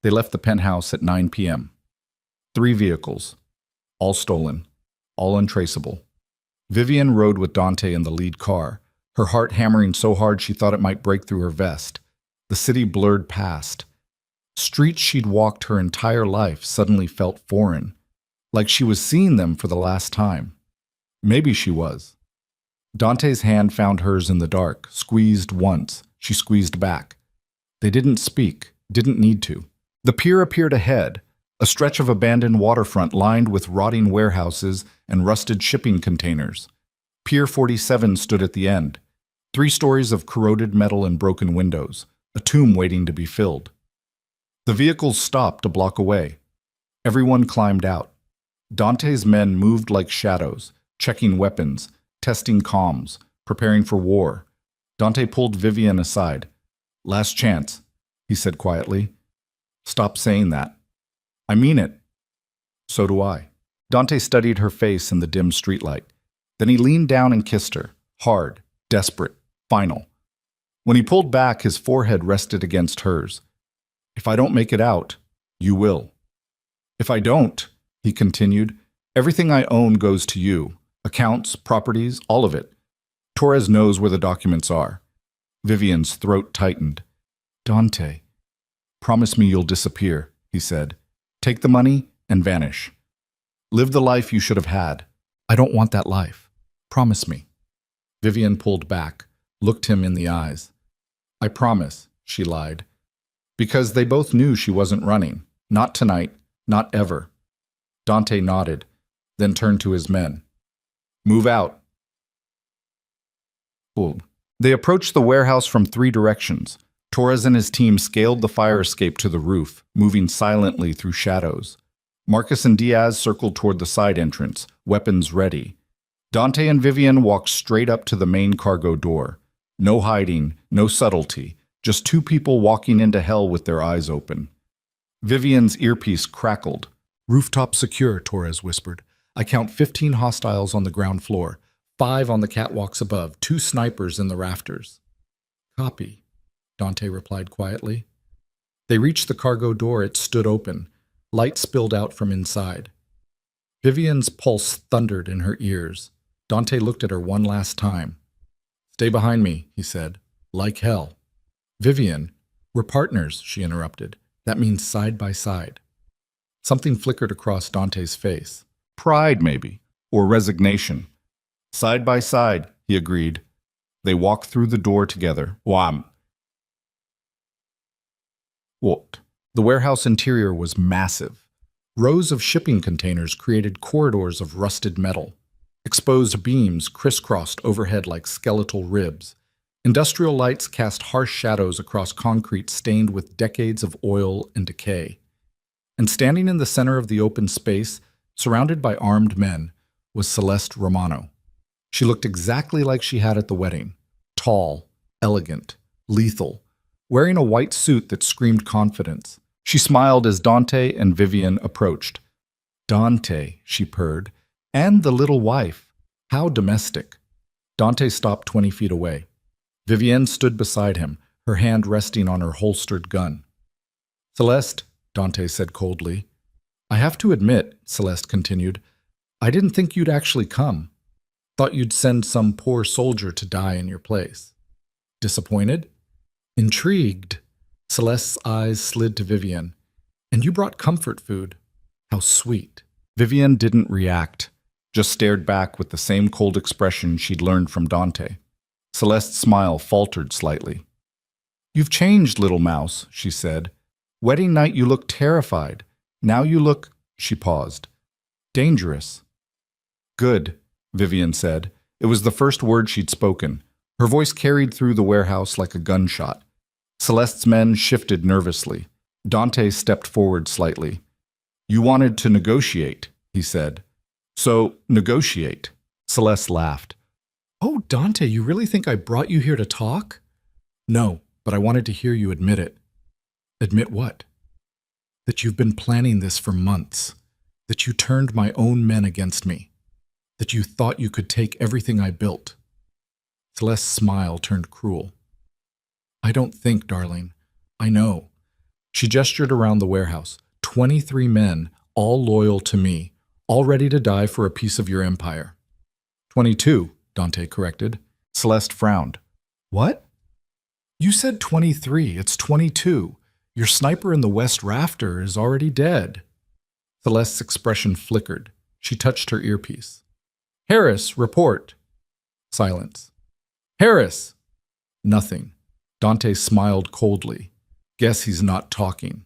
They left the penthouse at 9 p.m. 3 vehicles. All stolen. All untraceable. Vivian rode with Dante in the lead car, her heart hammering so hard she thought it might break through her vest. The city blurred past. Streets she'd walked her entire life suddenly felt foreign, like she was seeing them for the last time. Maybe she was. Dante's hand found hers in the dark, squeezed once. She squeezed back. They didn't speak, didn't need to. The pier appeared ahead, a stretch of abandoned waterfront lined with rotting warehouses and rusted shipping containers. Pier 47 stood at the end. 3 stories of corroded metal and broken windows, a tomb waiting to be filled. The vehicles stopped a block away. Everyone climbed out. Dante's men moved like shadows, checking weapons, testing comms, preparing for war. Dante pulled Vivian aside. Last chance, he said quietly. Stop saying that. I mean it. So do I. Dante studied her face in the dim streetlight. Then he leaned down and kissed her, hard, desperate, final. When he pulled back, his forehead rested against hers. If I don't make it out, you will. If I don't, he continued, everything I own goes to you. Accounts, properties, all of it. Torres knows where the documents are. Vivian's throat tightened. Dante, promise me you'll disappear, he said. Take the money and vanish. Live the life you should have had. I don't want that life. Promise me. Vivian pulled back, looked him in the eyes. I promise, she lied. Because they both knew she wasn't running. Not tonight, not ever. Dante nodded, then turned to his men. Move out. They approached the warehouse from 3 directions. Torres and his team scaled the fire escape to the roof, moving silently through shadows. Marcus and Diaz circled toward the side entrance, weapons ready. Dante and Vivian walked straight up to the main cargo door. No hiding, no subtlety, just 2 people walking into hell with their eyes open. Vivian's earpiece crackled. Rooftop secure, Torres whispered. I count 15 hostiles on the ground floor, 5 on the catwalks above, 2 snipers in the rafters. Copy, Dante replied quietly. They reached the cargo door. It stood open. Light spilled out from inside. Vivian's pulse thundered in her ears. Dante looked at her one last time. Stay behind me, he said. Like hell. Vivian, we're partners, she interrupted. That means side by side. Something flickered across Dante's face. Pride, maybe, or resignation. Side by side, he agreed. They walked through the door together. What? The warehouse interior was massive. Rows of shipping containers created corridors of rusted metal. Exposed beams crisscrossed overhead like skeletal ribs. Industrial lights cast harsh shadows across concrete stained with decades of oil and decay. And standing in the center of the open space, surrounded by armed men, was Celeste Romano. She looked exactly like she had at the wedding. Tall, elegant, lethal, wearing a white suit that screamed confidence. She smiled as Dante and Vivian approached. Dante, she purred, and the little wife. How domestic. Dante stopped 20 feet away. Vivienne stood beside him, her hand resting on her holstered gun. Celeste, Dante said coldly. I have to admit, Celeste continued, I didn't think you'd actually come. Thought you'd send some poor soldier to die in your place. Disappointed? Intrigued? Celeste's eyes slid to Vivienne. And you brought comfort food. How sweet. Vivienne didn't react, just stared back with the same cold expression she'd learned from Dante. Celeste's smile faltered slightly. You've changed, little mouse, she said. Wedding night you looked terrified. Now you look, she paused, dangerous. Good, Vivian said. It was the first word she'd spoken. Her voice carried through the warehouse like a gunshot. Celeste's men shifted nervously. Dante stepped forward slightly. You wanted to negotiate, he said. So, negotiate. Celeste laughed. Oh, Dante, you really think I brought you here to talk? No, but I wanted to hear you admit it. Admit what? That you've been planning this for months. That you turned my own men against me. That you thought you could take everything I built. Celeste's smile turned cruel. I don't think, darling. I know. She gestured around the warehouse. 23 men, all loyal to me, all ready to die for a piece of your empire. 22, Dante corrected. Celeste frowned. What? You said 23. It's 22. Your sniper in the west rafter is already dead. Celeste's expression flickered. She touched her earpiece. Harris, report. Silence. Harris! Nothing. Dante smiled coldly. Guess he's not talking.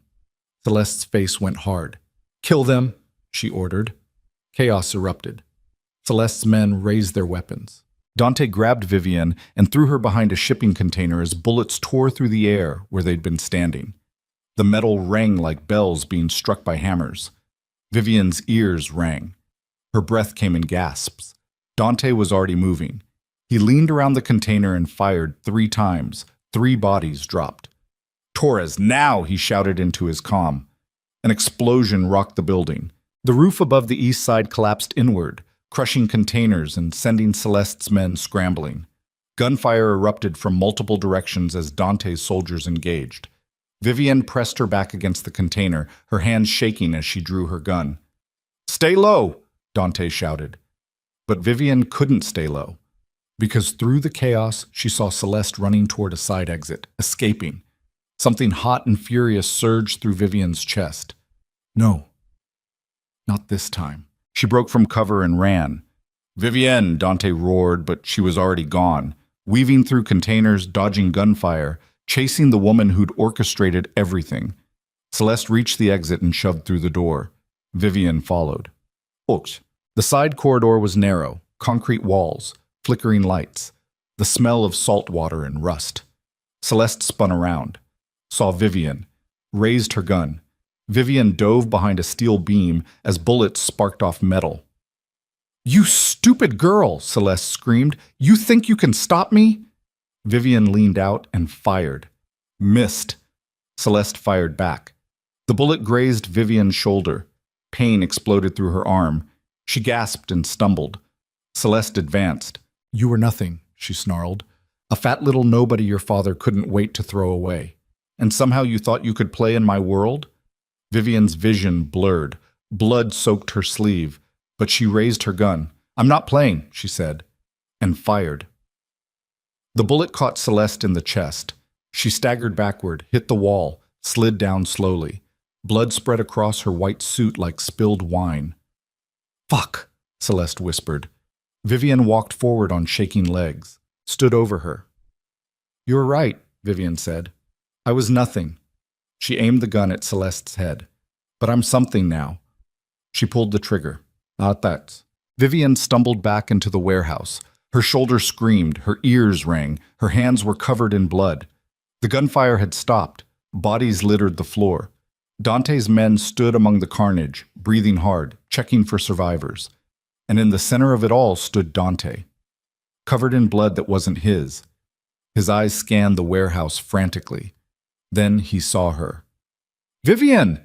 Celeste's face went hard. Kill them, she ordered. Chaos erupted. Celeste's men raised their weapons. Dante grabbed Vivian and threw her behind a shipping container as bullets tore through the air where they'd been standing. The metal rang like bells being struck by hammers. Vivian's ears rang. Her breath came in gasps. Dante was already moving. He leaned around the container and fired 3 times. 3 bodies dropped. Torres, now, he shouted into his comm. An explosion rocked the building. The roof above the east side collapsed inward, crushing containers and sending Celeste's men scrambling. Gunfire erupted from multiple directions as Dante's soldiers engaged. Vivienne pressed her back against the container, her hands shaking as she drew her gun. Stay low, Dante shouted. But Vivienne couldn't stay low, because through the chaos she saw Celeste running toward a side exit, escaping. Something hot and furious surged through Vivian's chest. No, not this time. She broke from cover and ran. Vivienne, Dante roared, but she was already gone, weaving through containers, dodging gunfire, chasing the woman who'd orchestrated everything. Celeste reached the exit and shoved through the door. Vivian followed. Oops. The side corridor was narrow, concrete walls, flickering lights, the smell of salt water and rust. Celeste spun around, saw Vivian, raised her gun. Vivian dove behind a steel beam as bullets sparked off metal. You stupid girl, Celeste screamed. You think you can stop me? Vivian leaned out and fired. Missed. Celeste fired back. The bullet grazed Vivian's shoulder. Pain exploded through her arm. She gasped and stumbled. Celeste advanced. You were nothing, she snarled. A fat little nobody your father couldn't wait to throw away. And somehow you thought you could play in my world? Vivian's vision blurred. Blood soaked her sleeve, but she raised her gun. I'm not playing, she said, and fired. The bullet caught Celeste in the chest. She staggered backward, hit the wall, slid down slowly. Blood spread across her white suit like spilled wine. "Fuck," Celeste whispered. Vivian walked forward on shaking legs, stood over her. "You're right," Vivian said. "I was nothing." She aimed the gun at Celeste's head. "But I'm something now." She pulled the trigger. "Not that." Vivian stumbled back into the warehouse. Her shoulders screamed, her ears rang, her hands were covered in blood. The gunfire had stopped. Bodies littered the floor. Dante's men stood among the carnage, breathing hard, checking for survivors. And in the center of it all stood Dante, covered in blood that wasn't his. His eyes scanned the warehouse frantically. Then he saw her. "Vivian!"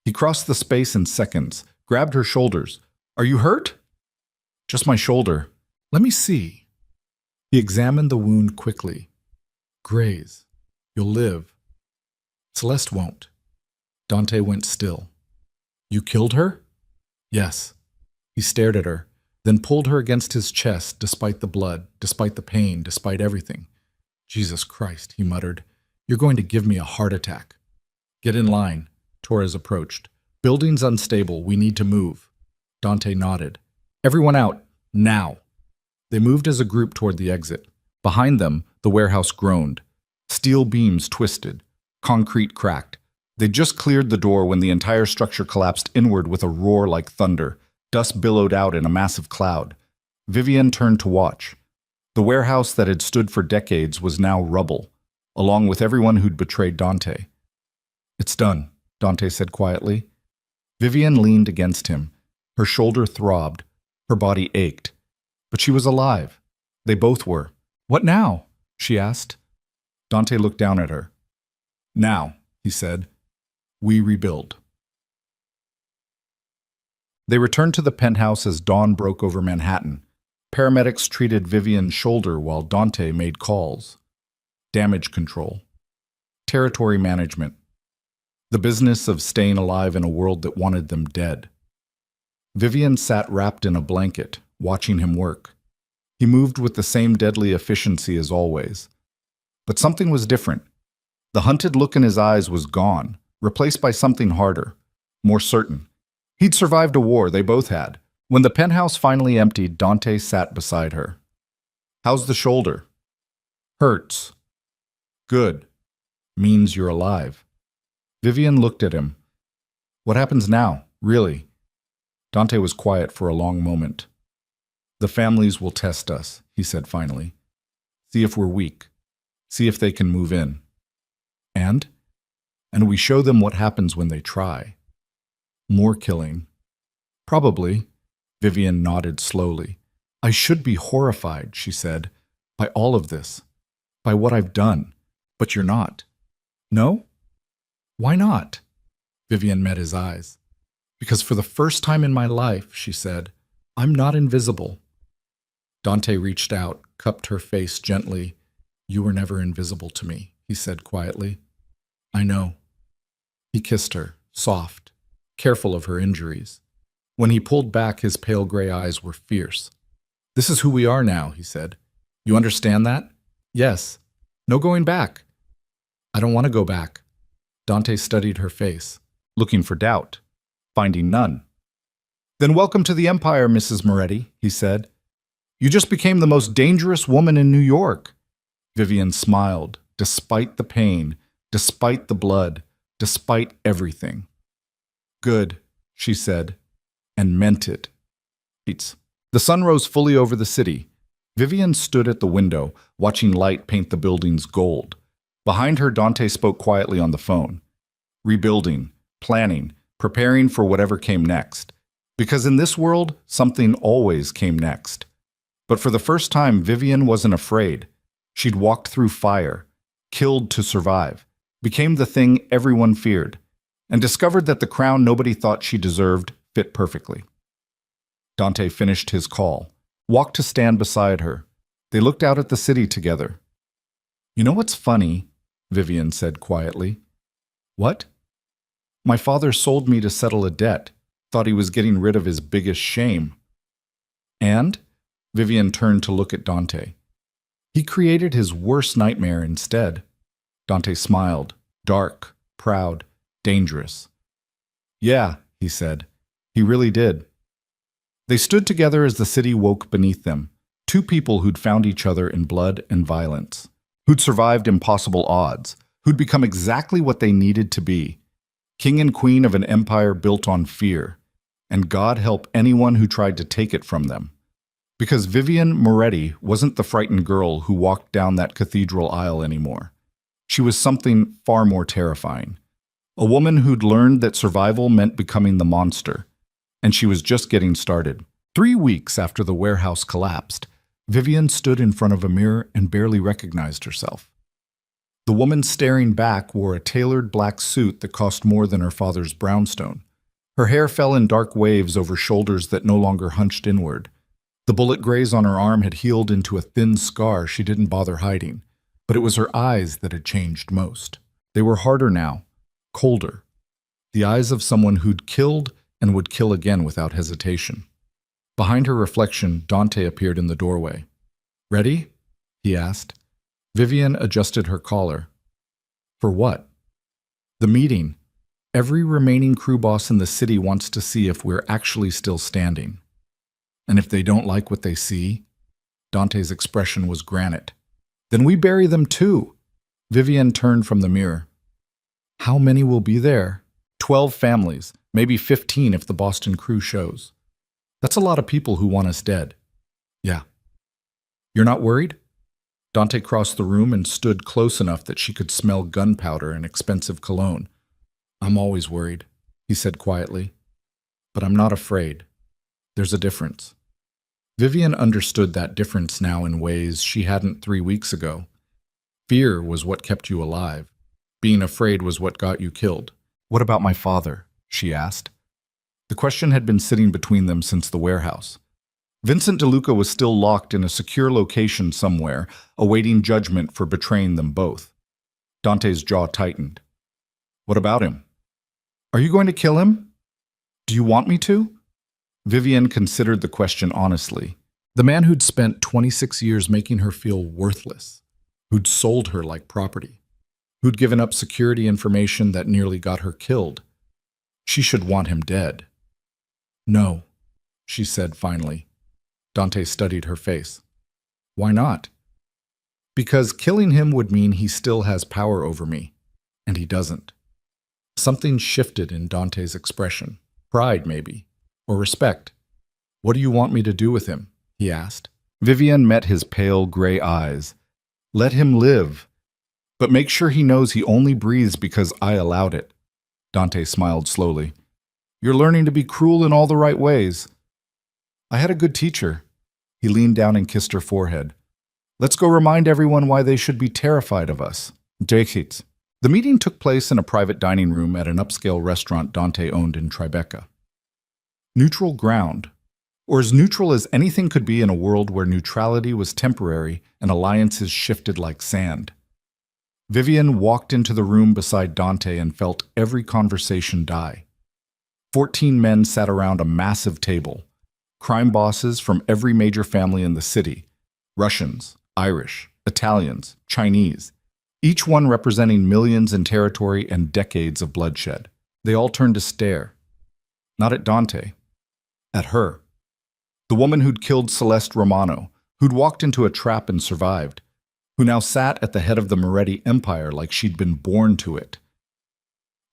He crossed the space in seconds, grabbed her shoulders. "Are you hurt?" "Just my shoulder. Let me see." He examined the wound quickly. "Graze. You'll live." "Celeste won't." Dante went still. "You killed her?" "Yes." He stared at her, then pulled her against his chest despite the blood, despite the pain, despite everything. "Jesus Christ," he muttered. "You're going to give me a heart attack." "Get in line." Torres approached. "Building's unstable. We need to move." Dante nodded. "Everyone out. Now." They moved as a group toward the exit. Behind them, the warehouse groaned. Steel beams twisted. Concrete cracked. They'd just cleared the door when the entire structure collapsed inward with a roar like thunder. Dust billowed out in a massive cloud. Vivian turned to watch. The warehouse that had stood for decades was now rubble, along with everyone who'd betrayed Dante. "It's done," Dante said quietly. Vivian leaned against him. Her shoulder throbbed. Her body ached. But she was alive. They both were. "What now?" she asked. Dante looked down at her. "Now," he said, "we rebuild." They returned to the penthouse as dawn broke over Manhattan. Paramedics treated Vivian's shoulder while Dante made calls. Damage control. Territory management. The business of staying alive in a world that wanted them dead. Vivian sat wrapped in a blanket, watching him work. He moved with the same deadly efficiency as always. But something was different. The hunted look in his eyes was gone, replaced by something harder, more certain. He'd survived a war, they both had. When the penthouse finally emptied, Dante sat beside her. "How's the shoulder?" "Hurts." "Good. Means you're alive." Vivian looked at him. "What happens now, really?" Dante was quiet for a long moment. "The families will test us," he said finally. "See if we're weak. See if they can move in. And we show them what happens when they try. More killing." "Probably." Vivian nodded slowly. "I should be horrified," she said, "by all of this, by what I've done. But you're not." "No? Why not?" Vivian met his eyes. "Because for the first time in my life," she said, "I'm not invisible." Dante reached out, cupped her face gently. "You were never invisible to me," he said quietly. "I know." He kissed her, soft, careful of her injuries. When he pulled back, his pale gray eyes were fierce. "This is who we are now," he said. "You understand that?" "Yes. No going back." "I don't want to go back." Dante studied her face, looking for doubt, finding none. "Then welcome to the Empire, Mrs. Moretti," he said. "You just became the most dangerous woman in New York." Vivian smiled, despite the pain, despite the blood, despite everything. "Good," she said, and meant it. The sun rose fully over the city. Vivian stood at the window, watching light paint the buildings gold. Behind her, Dante spoke quietly on the phone. Rebuilding, planning, preparing for whatever came next. Because in this world, something always came next. But for the first time, Vivian wasn't afraid. She'd walked through fire, killed to survive, became the thing everyone feared, and discovered that the crown nobody thought she deserved fit perfectly. Dante finished his call, walked to stand beside her. They looked out at the city together. "You know what's funny?" Vivian said quietly. "What?" "My father sold me to settle a debt, thought he was getting rid of his biggest shame." "And?" Vivian turned to look at Dante. "He created his worst nightmare instead." Dante smiled. Dark, proud, dangerous. Yeah, he said. He really did. They stood together as the city woke beneath them. Two people who'd found each other in blood and violence. Who'd survived impossible odds. Who'd become exactly what they needed to be. King and queen of an empire built on fear. And God help anyone who tried to take it from them. Because Vivian Moretti wasn't the frightened girl who walked down that cathedral aisle anymore. She was something far more terrifying. A woman who'd learned that survival meant becoming the monster. And she was just getting started. 3 weeks after the warehouse collapsed, Vivian stood in front of a mirror and barely recognized herself. The woman staring back wore a tailored black suit that cost more than her father's brownstone. Her hair fell in dark waves over shoulders that no longer hunched inward. The bullet graze on her arm had healed into a thin scar she didn't bother hiding, but it was her eyes that had changed most. They were harder now, colder. The eyes of someone who'd killed and would kill again without hesitation. Behind her reflection, Dante appeared in the doorway. "Ready?" he asked. Vivian adjusted her collar. "For what?" "The meeting. Every remaining crew boss in the city wants to see if we're actually still standing. And if they don't like what they see," Dante's expression was granite, "then we bury them too." Vivian turned from the mirror. "How many will be there?" 12 families, maybe 15 if the Boston crew shows. That's a lot of people who want us dead." "Yeah." "You're not worried?" Dante crossed the room and stood close enough that she could smell gunpowder and expensive cologne. "I'm always worried," he said quietly. "But I'm not afraid. There's a difference." Vivian understood that difference now in ways she hadn't 3 weeks ago. Fear was what kept you alive. Being afraid was what got you killed. "What about my father?" she asked. The question had been sitting between them since the warehouse. Vincent DeLuca was still locked in a secure location somewhere, awaiting judgment for betraying them both. Dante's jaw tightened. "What about him?" "Are you going to kill him?" "Do you want me to?" Vivian considered the question honestly. The man who'd spent 26 years making her feel worthless, who'd sold her like property, who'd given up security information that nearly got her killed. She should want him dead. "No," she said finally. Dante studied her face. "Why not?" "Because killing him would mean he still has power over me, and he doesn't." Something shifted in Dante's expression. Pride, maybe, or respect. "What do you want me to do with him?" he asked. Vivian met his pale gray eyes. "Let him live. But make sure he knows he only breathes because I allowed it." Dante smiled slowly. "You're learning to be cruel in all the right ways." "I had a good teacher." He leaned down and kissed her forehead. "Let's go remind everyone why they should be terrified of us." Jakits. The meeting took place in a private dining room at an upscale restaurant Dante owned in Tribeca. Neutral ground, or as neutral as anything could be in a world where neutrality was temporary and alliances shifted like sand. Vivian walked into the room beside Dante and felt every conversation die. 14 men sat around a massive table. Crime bosses from every major family in the city. Russians, Irish, Italians, Chinese. Each one representing millions in territory and decades of bloodshed. They all turned to stare. Not at Dante. At her. The woman who'd killed Celeste Romano, who'd walked into a trap and survived, who now sat at the head of the Moretti Empire like she'd been born to it.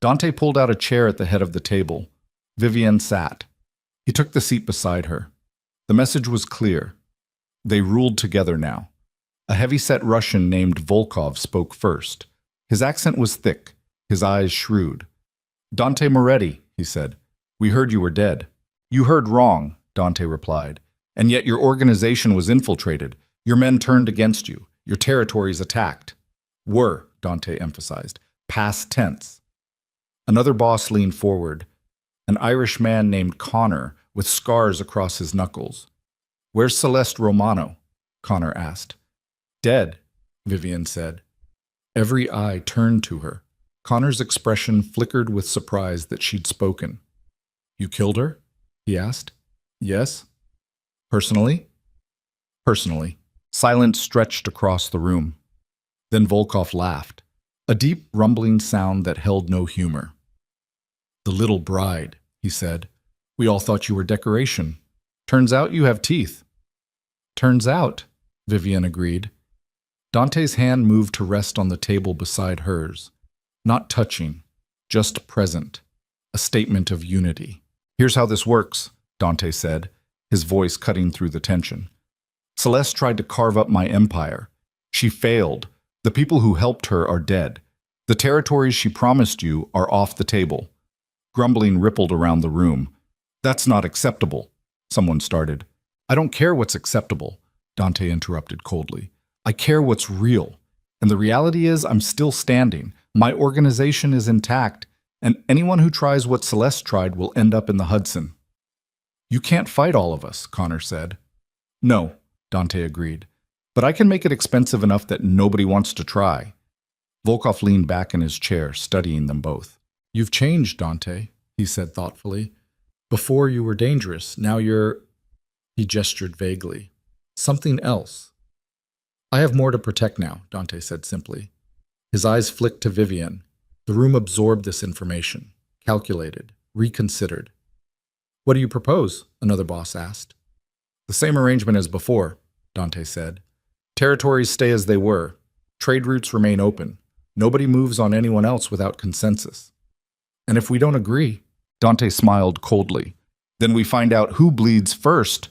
Dante pulled out a chair at the head of the table. Vivian sat. He took the seat beside her. The message was clear. They ruled together now. A heavy-set Russian named Volkov spoke first. His accent was thick, his eyes shrewd. "Dante Moretti," he said, "we heard you were dead." "You heard wrong," Dante replied. "And yet your organization was infiltrated. Your men turned against you. Your territories attacked." "Were," Dante emphasized. "Past tense." Another boss leaned forward. An Irish man named Connor, with scars across his knuckles. "Where's Celeste Romano?" Connor asked. "Dead," Vivian said. Every eye turned to her. Connor's expression flickered with surprise that she'd spoken. "You killed her?" he asked. "Yes." "Personally?" "Personally." Silence stretched across the room. Then Volkov laughed. A deep, rumbling sound that held no humor. "The little bride," he said. "We all thought you were decoration. Turns out you have teeth." "Turns out," Vivian agreed. Dante's hand moved to rest on the table beside hers. Not touching, just present. A statement of unity. "Here's how this works," Dante said, his voice cutting through the tension. "Celeste tried to carve up my empire. She failed. The people who helped her are dead. The territories she promised you are off the table." Grumbling rippled around the room. "That's not acceptable," someone started. "I don't care what's acceptable," Dante interrupted coldly. "I care what's real. And the reality is I'm still standing. My organization is intact, and anyone who tries what Celeste tried will end up in the Hudson." "You can't fight all of us," Connor said. "No," Dante agreed. "But I can make it expensive enough that nobody wants to try." Volkov leaned back in his chair, studying them both. "You've changed, Dante," he said thoughtfully. "Before you were dangerous, now you're—" He gestured vaguely. "Something else." "I have more to protect now," Dante said simply. His eyes flicked to Vivian. The room absorbed this information, calculated, reconsidered. "What do you propose?" another boss asked. "The same arrangement as before," Dante said. "Territories stay as they were. Trade routes remain open. Nobody moves on anyone else without consensus." "And if we don't agree?" Dante smiled coldly. "Then we find out who bleeds first."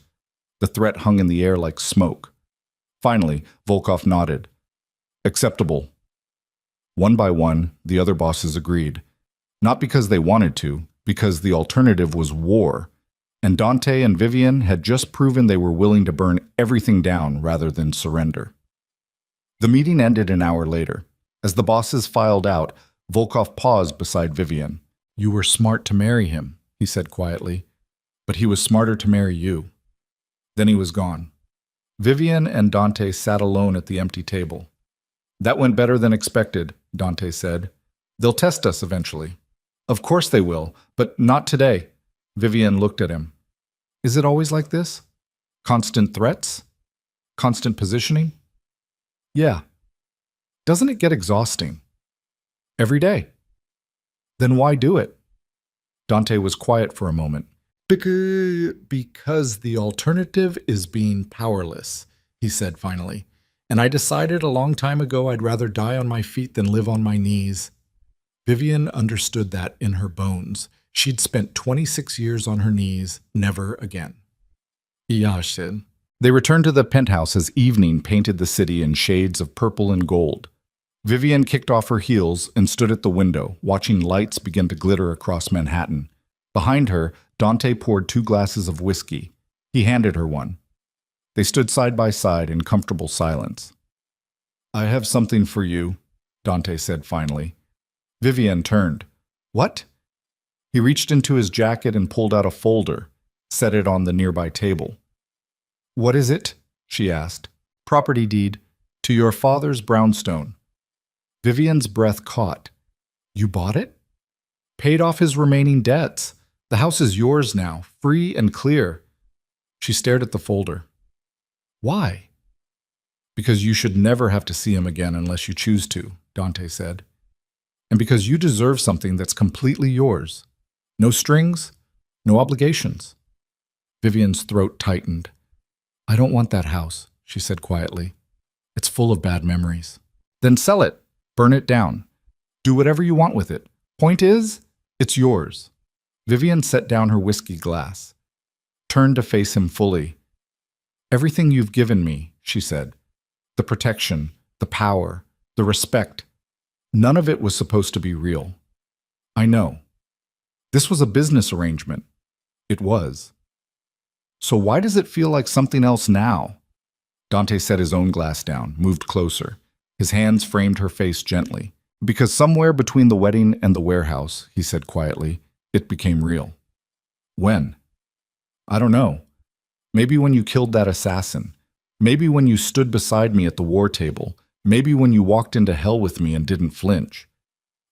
The threat hung in the air like smoke. Finally, Volkov nodded. "Acceptable." One by one, the other bosses agreed. Not because they wanted to, because the alternative was war. And Dante and Vivian had just proven they were willing to burn everything down rather than surrender. The meeting ended an hour later. As the bosses filed out, Volkov paused beside Vivian. "You were smart to marry him," he said quietly. "But he was smarter to marry you." Then he was gone. Vivian and Dante sat alone at the empty table. "That went better than expected," Dante said. "They'll test us eventually." "Of course they will, but not today." Vivian looked at him. "Is it always like this? Constant threats? Constant positioning?" "Yeah." "Doesn't it get exhausting?" "Every day." "Then why do it?" Dante was quiet for a moment. Because the alternative is being powerless," he said finally. "And I decided a long time ago I'd rather die on my feet than live on my knees." Vivian understood that in her bones. She'd spent 26 years on her knees, never again. "Yeah," she said. They returned to the penthouse as evening painted the city in shades of purple and gold. Vivian kicked off her heels and stood at the window, watching lights begin to glitter across Manhattan. Behind her, Dante poured 2 glasses of whiskey. He handed her one. They stood side by side in comfortable silence. "I have something for you," Dante said finally. Vivian turned. "What?" He reached into his jacket and pulled out a folder, set it on the nearby table. "What is it?" she asked. "Property deed. To your father's brownstone." Vivian's breath caught. "You bought it?" "Paid off his remaining debts. The house is yours now, free and clear." She stared at the folder. "Why?" "Because you should never have to see him again unless you choose to," Dante said. "And because you deserve something that's completely yours. No strings, no obligations." Vivian's throat tightened. "I don't want that house," she said quietly. "It's full of bad memories." "Then sell it. Burn it down. Do whatever you want with it. Point is, it's yours." Vivian set down her whiskey glass, turned to face him fully. "Everything you've given me," she said. "The protection, the power, the respect. None of it was supposed to be real. I know. This was a business arrangement. It was. So why does it feel like something else now?" Dante set his own glass down, moved closer. His hands framed her face gently. "Because somewhere between the wedding and the warehouse," he said quietly, "it became real." "When?" "I don't know. Maybe when you killed that assassin. Maybe when you stood beside me at the war table. Maybe when you walked into hell with me and didn't flinch."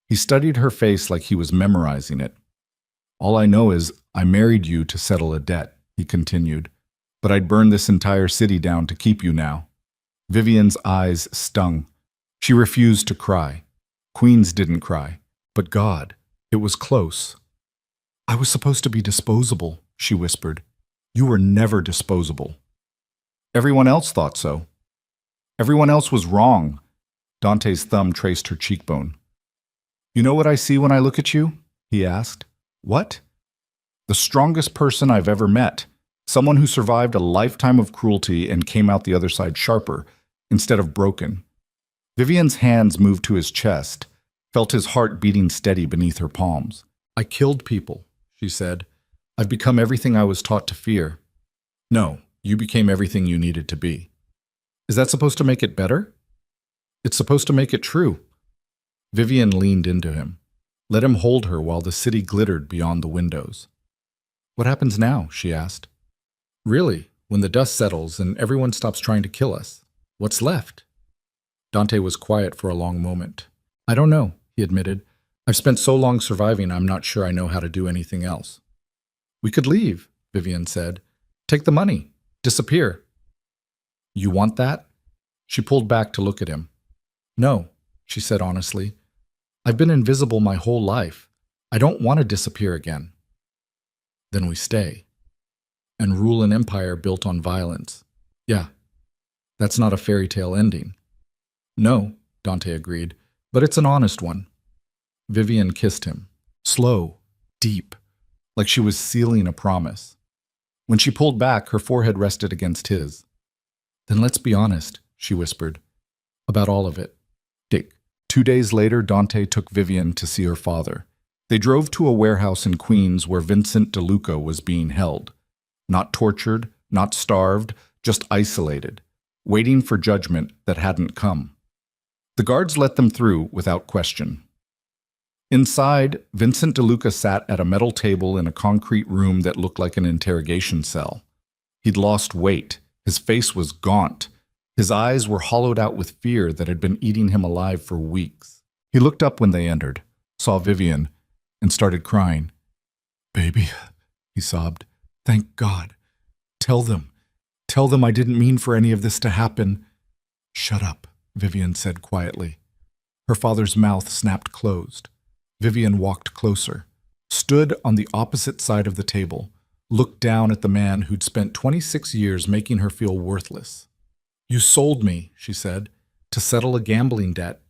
He studied her face like he was memorizing it. "All I know is I married you to settle a debt," he continued. "But I'd burn this entire city down to keep you now." Vivian's eyes stung. She refused to cry. Queens didn't cry, but God, it was close. I was supposed to be disposable, she whispered. You were never disposable. Everyone else thought so. Everyone else was wrong. Dante's thumb traced her cheekbone. You know what I see when I look at you? He asked. What? The strongest person I've ever met. Someone who survived a lifetime of cruelty and came out the other side sharper, instead of broken. Vivian's hands moved to his chest, felt his heart beating steady beneath her palms. I killed people, she said. I've become everything I was taught to fear. No, you became everything you needed to be. Is that supposed to make it better? It's supposed to make it true. Vivian leaned into him, let him hold her while the city glittered beyond the windows. What happens now? She asked. Really, when the dust settles and everyone stops trying to kill us, what's left? Dante was quiet for a long moment. I don't know, he admitted. I've spent so long surviving, I'm not sure I know how to do anything else. We could leave, Vivian said. Take the money. Disappear. You want that? She pulled back to look at him. No, she said honestly. I've been invisible my whole life. I don't want to disappear again. Then we stay. And rule an empire built on violence. Yeah, that's not a fairy tale ending. No, Dante agreed, but it's an honest one. Vivian kissed him, slow, deep, like she was sealing a promise. When she pulled back, her forehead rested against his. Then let's be honest, she whispered, about all of it. Dick. 2 days later, Dante took Vivian to see her father. They drove to a warehouse in Queens where Vincent DeLuca was being held. Not tortured, not starved, just isolated, waiting for judgment that hadn't come. The guards let them through without question. Inside, Vincent DeLuca sat at a metal table in a concrete room that looked like an interrogation cell. He'd lost weight. His face was gaunt. His eyes were hollowed out with fear that had been eating him alive for weeks. He looked up when they entered, saw Vivian, and started crying. Baby, he sobbed. Thank God. Tell them I didn't mean for any of this to happen. Shut up, Vivian said quietly. Her father's mouth snapped closed. Vivian walked closer, stood on the opposite side of the table, looked down at the man who'd spent 26 years making her feel worthless. You sold me, she said, to settle a gambling debt.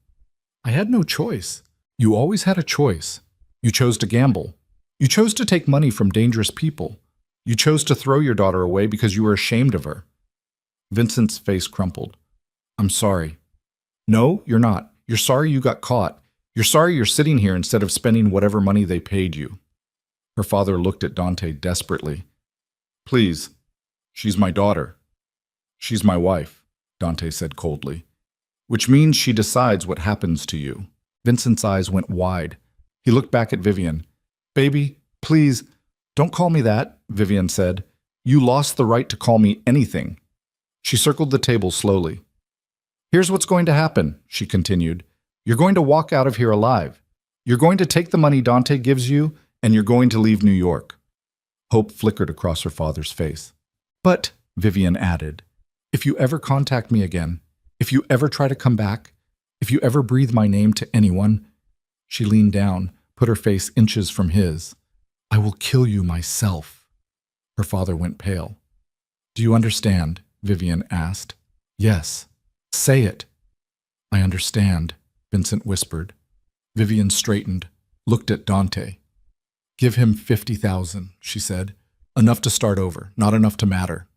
I had no choice. You always had a choice. You chose to gamble. You chose to take money from dangerous people. You chose to throw your daughter away because you were ashamed of her. Vincent's face crumpled. I'm sorry. No, you're not. You're sorry you got caught. You're sorry you're sitting here instead of spending whatever money they paid you. Her father looked at Dante desperately. Please, she's my daughter. She's my wife, Dante said coldly. Which means she decides what happens to you. Vincent's eyes went wide. He looked back at Vivian. Baby, please, don't call me that, Vivian said. You lost the right to call me anything. She circled the table slowly. Here's what's going to happen, she continued. You're going to walk out of here alive. You're going to take the money Dante gives you, and you're going to leave New York. Hope flickered across her father's face. But, Vivian added, if you ever contact me again, if you ever try to come back, if you ever breathe my name to anyone, she leaned down, put her face inches from his. I will kill you myself. Her father went pale. Do you understand? Vivian asked. Yes. Say it. I understand, Vincent whispered. Vivian straightened, looked at Dante. Give him 50,000, she said. Enough to start over, not enough to matter.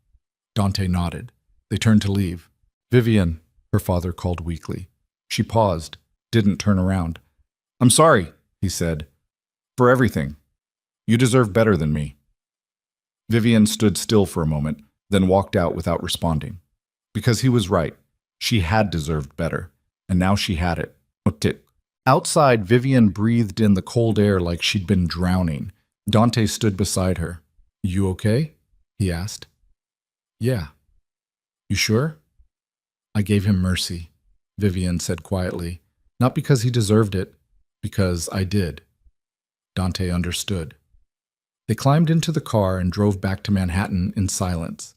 Dante nodded. They turned to leave. Vivian, her father called weakly. She paused, didn't turn around. I'm sorry, he said. For everything. You deserve better than me. Vivian stood still for a moment, then walked out without responding. Because he was right. She had deserved better, and now she had it. Outside, Vivian breathed in the cold air like she'd been drowning. Dante stood beside her. You okay? He asked. Yeah. You sure? I gave him mercy, Vivian said quietly. Not because he deserved it, because I did. Dante understood. They climbed into the car and drove back to Manhattan in silence.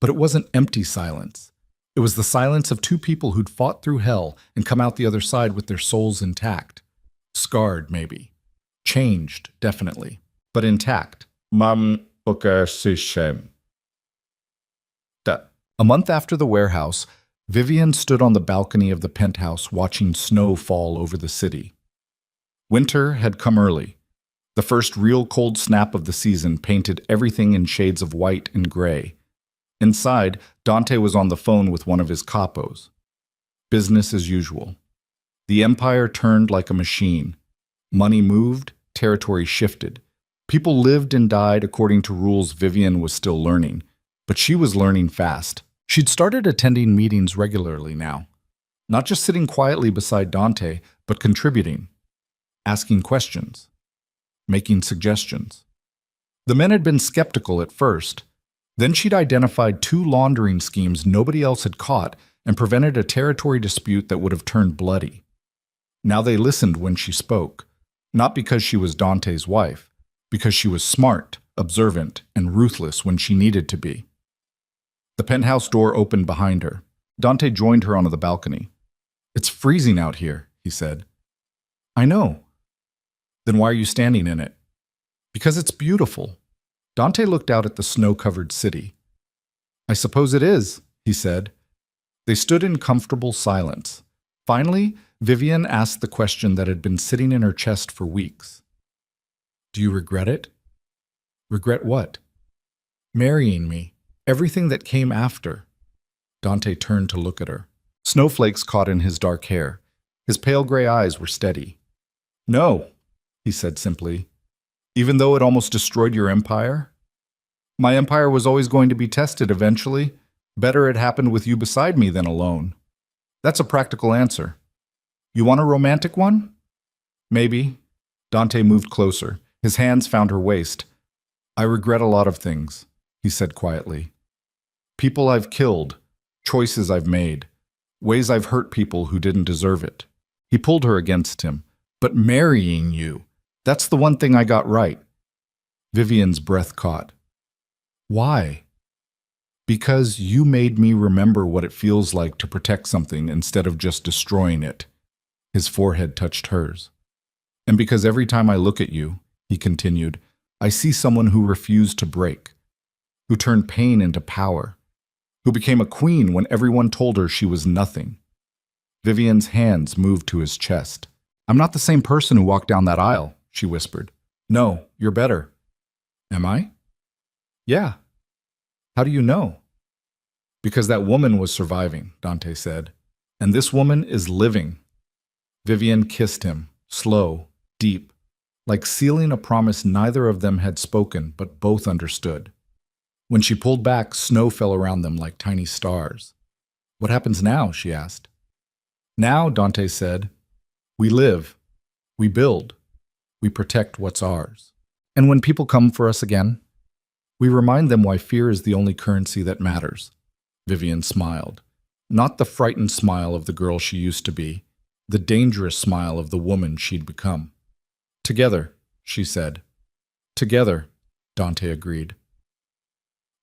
But it wasn't empty silence. It was the silence of two people who'd fought through hell and come out the other side with their souls intact. Scarred, maybe. Changed, definitely. But intact. Mam okasishem. A month after the warehouse, Vivian stood on the balcony of the penthouse watching snow fall over the city. Winter had come early. The first real cold snap of the season painted everything in shades of white and gray. Inside, Dante was on the phone with one of his capos. Business as usual. The empire turned like a machine. Money moved, territory shifted. People lived and died according to rules Vivian was still learning. But she was learning fast. She'd started attending meetings regularly now. Not just sitting quietly beside Dante, but contributing. Asking questions. Making suggestions. The men had been skeptical at first. Then she'd identified two laundering schemes nobody else had caught and prevented a territory dispute that would have turned bloody. Now they listened when she spoke, not because she was Dante's wife, because she was smart, observant, and ruthless when she needed to be. The penthouse door opened behind her. Dante joined her onto the balcony. "It's freezing out here," he said. "I know." "Then why are you standing in it?" "Because it's beautiful." Dante looked out at the snow-covered city. "I suppose it is," he said. They stood in comfortable silence. Finally, Vivian asked the question that had been sitting in her chest for weeks. "Do you regret it?" "Regret what?" "Marrying me. Everything that came after." Dante turned to look at her. Snowflakes caught in his dark hair. His pale gray eyes were steady. "No," he said simply. "Even though it almost destroyed your empire?" "My empire was always going to be tested eventually. Better it happened with you beside me than alone." "That's a practical answer." "You want a romantic one?" "Maybe." Dante moved closer. His hands found her waist. "I regret a lot of things," he said quietly. "People I've killed, choices I've made, ways I've hurt people who didn't deserve it." He pulled her against him. "But marrying you, that's the one thing I got right." Vivian's breath caught. "Why?" "Because you made me remember what it feels like to protect something instead of just destroying it." His forehead touched hers. "And because every time I look at you," he continued, "I see someone who refused to break, who turned pain into power, who became a queen when everyone told her she was nothing." Vivian's hands moved to his chest. "I'm not the same person who walked down that aisle," she whispered. "No, you're better." "Am I?" "Yeah." "How do you know?" "Because that woman was surviving," Dante said. "And this woman is living." Vivian kissed him, slow, deep, like sealing a promise neither of them had spoken but both understood. When she pulled back, snow fell around them like tiny stars. "What happens now?" she asked. "Now," Dante said, "we live, we build, we protect what's ours. And when people come for us again, we remind them why fear is the only currency that matters." Vivian smiled. Not the frightened smile of the girl she used to be, the dangerous smile of the woman she'd become. "Together," she said. "Together," Dante agreed.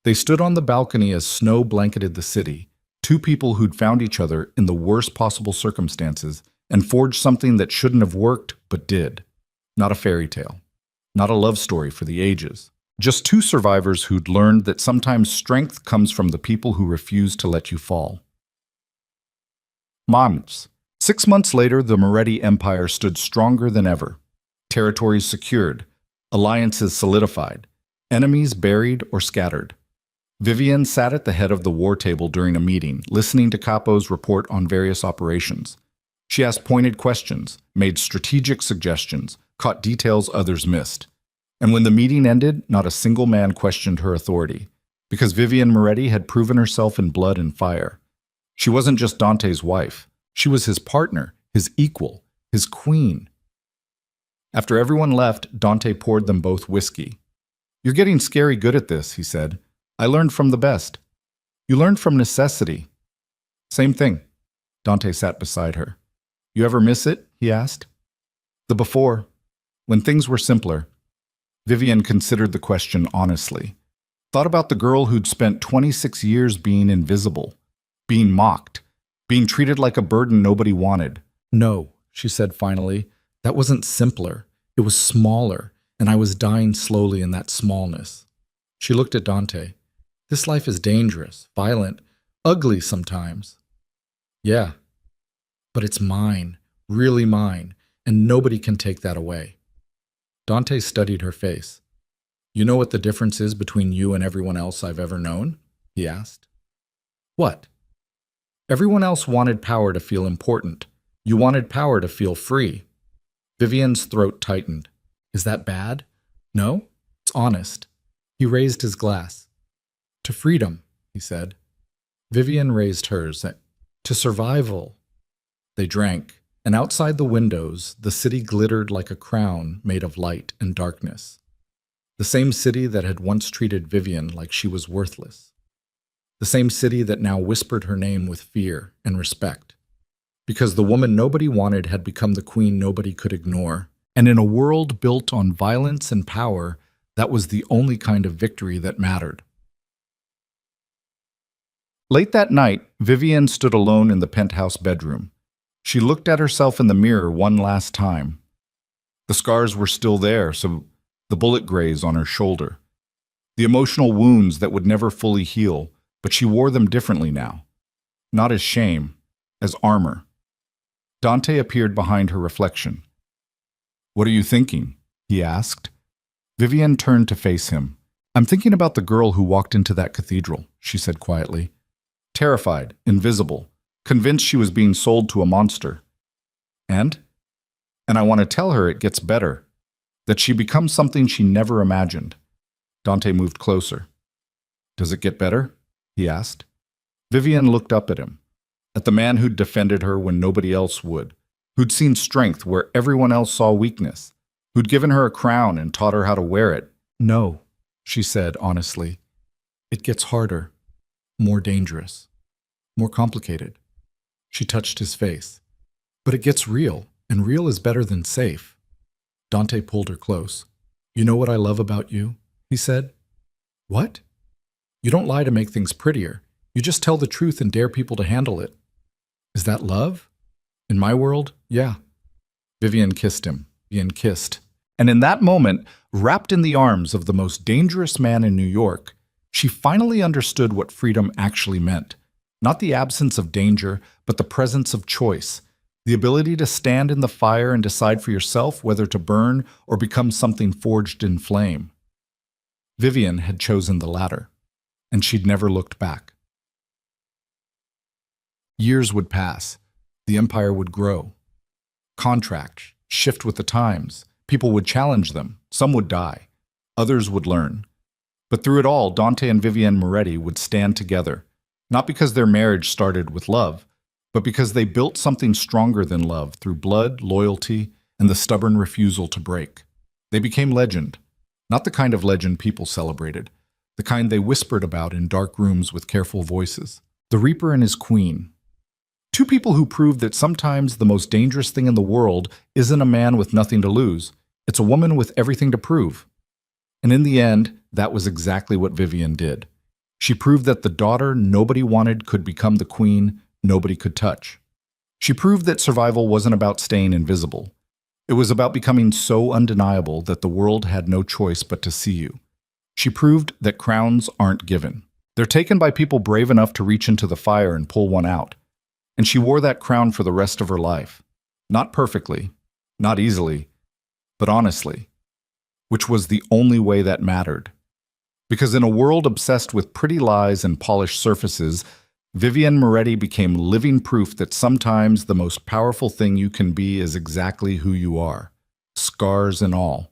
They stood on the balcony as snow blanketed the city, two people who'd found each other in the worst possible circumstances and forged something that shouldn't have worked but did. Not a fairy tale. Not a love story for the ages. Just two survivors who'd learned that sometimes strength comes from the people who refuse to let you fall. Months. 6 months later, the Moretti Empire stood stronger than ever. Territories secured. Alliances solidified. Enemies buried or scattered. Vivian sat at the head of the war table during a meeting, listening to Capo's report on various operations. She asked pointed questions, made strategic suggestions, caught details others missed. And when the meeting ended, not a single man questioned her authority, because Vivian Moretti had proven herself in blood and fire. She wasn't just Dante's wife. She was his partner, his equal, his queen. After everyone left, Dante poured them both whiskey. "You're getting scary good at this," he said. "I learned from the best." "You learned from necessity." "Same thing." Dante sat beside her. "You ever miss it?" he asked. "The before, when things were simpler." Vivian considered the question honestly. Thought about the girl who'd spent 26 years being invisible. being mocked, being treated like a burden nobody wanted. No, she said finally, that wasn't simpler. It was smaller, and I was dying slowly in that smallness. She looked at Dante. This life is dangerous, violent, ugly sometimes. Yeah, but it's mine, really mine, and nobody can take that away. Dante studied her face. You know what the difference is between you and everyone else I've ever known? He asked. What? Everyone else wanted power to feel important. You wanted power to feel free. Vivian's throat tightened. Is that bad? No, it's honest. He raised his glass. To freedom, he said. Vivian raised hers. To survival. They drank, and outside the windows, the city glittered like a crown made of light and darkness. The same city that had once treated Vivian like she was worthless. The same city that now whispered her name with fear and respect. Because the woman nobody wanted had become the queen nobody could ignore. And in a world built on violence and power, that was the only kind of victory that mattered. Late that night, Vivian stood alone in the penthouse bedroom. She looked at herself in the mirror one last time. The scars were still there, so the bullet graze on her shoulder. The emotional wounds that would never fully heal, but she wore them differently now. Not as shame, as armor. Dante appeared behind her reflection. What are you thinking? He asked. Vivian turned to face him. I'm thinking about the girl who walked into that cathedral, she said quietly. Terrified, invisible, convinced she was being sold to a monster. And I want to tell her it gets better, that she becomes something she never imagined. Dante moved closer. Does it get better? He asked. Vivian looked up at him, at the man who'd defended her when nobody else would, who'd seen strength where everyone else saw weakness, who'd given her a crown and taught her how to wear it. No, she said honestly. It gets harder, more dangerous, more complicated. She touched his face. But it gets real, and real is better than safe. Dante pulled her close. You know what I love about you? He said. What? You don't lie to make things prettier. You just tell the truth and dare people to handle it. Is that love? In my world, yeah. Vivian kissed him. Vivian kissed. And in that moment, wrapped in the arms of the most dangerous man in New York, she finally understood what freedom actually meant. Not the absence of danger, but the presence of choice. The ability to stand in the fire and decide for yourself whether to burn or become something forged in flame. Vivian had chosen the latter, and she'd never looked back. Years would pass. The empire would grow. Contracts shift with the times. People would challenge them. Some would die. Others would learn. But through it all, Dante and Vivian Moretti would stand together. Not because their marriage started with love, but because they built something stronger than love through blood, loyalty, and the stubborn refusal to break. They became legend. Not the kind of legend people celebrated. The kind they whispered about in dark rooms with careful voices. The Reaper and his Queen. Two people who proved that sometimes the most dangerous thing in the world isn't a man with nothing to lose. It's a woman with everything to prove. And in the end, that was exactly what Vivian did. She proved that the daughter nobody wanted could become the queen nobody could touch. She proved that survival wasn't about staying invisible. It was about becoming so undeniable that the world had no choice but to see you. She proved that crowns aren't given. They're taken by people brave enough to reach into the fire and pull one out. And she wore that crown for the rest of her life. Not perfectly, not easily, but honestly, which was the only way that mattered. Because in a world obsessed with pretty lies and polished surfaces, Vivian Moretti became living proof that sometimes the most powerful thing you can be is exactly who you are, scars and all.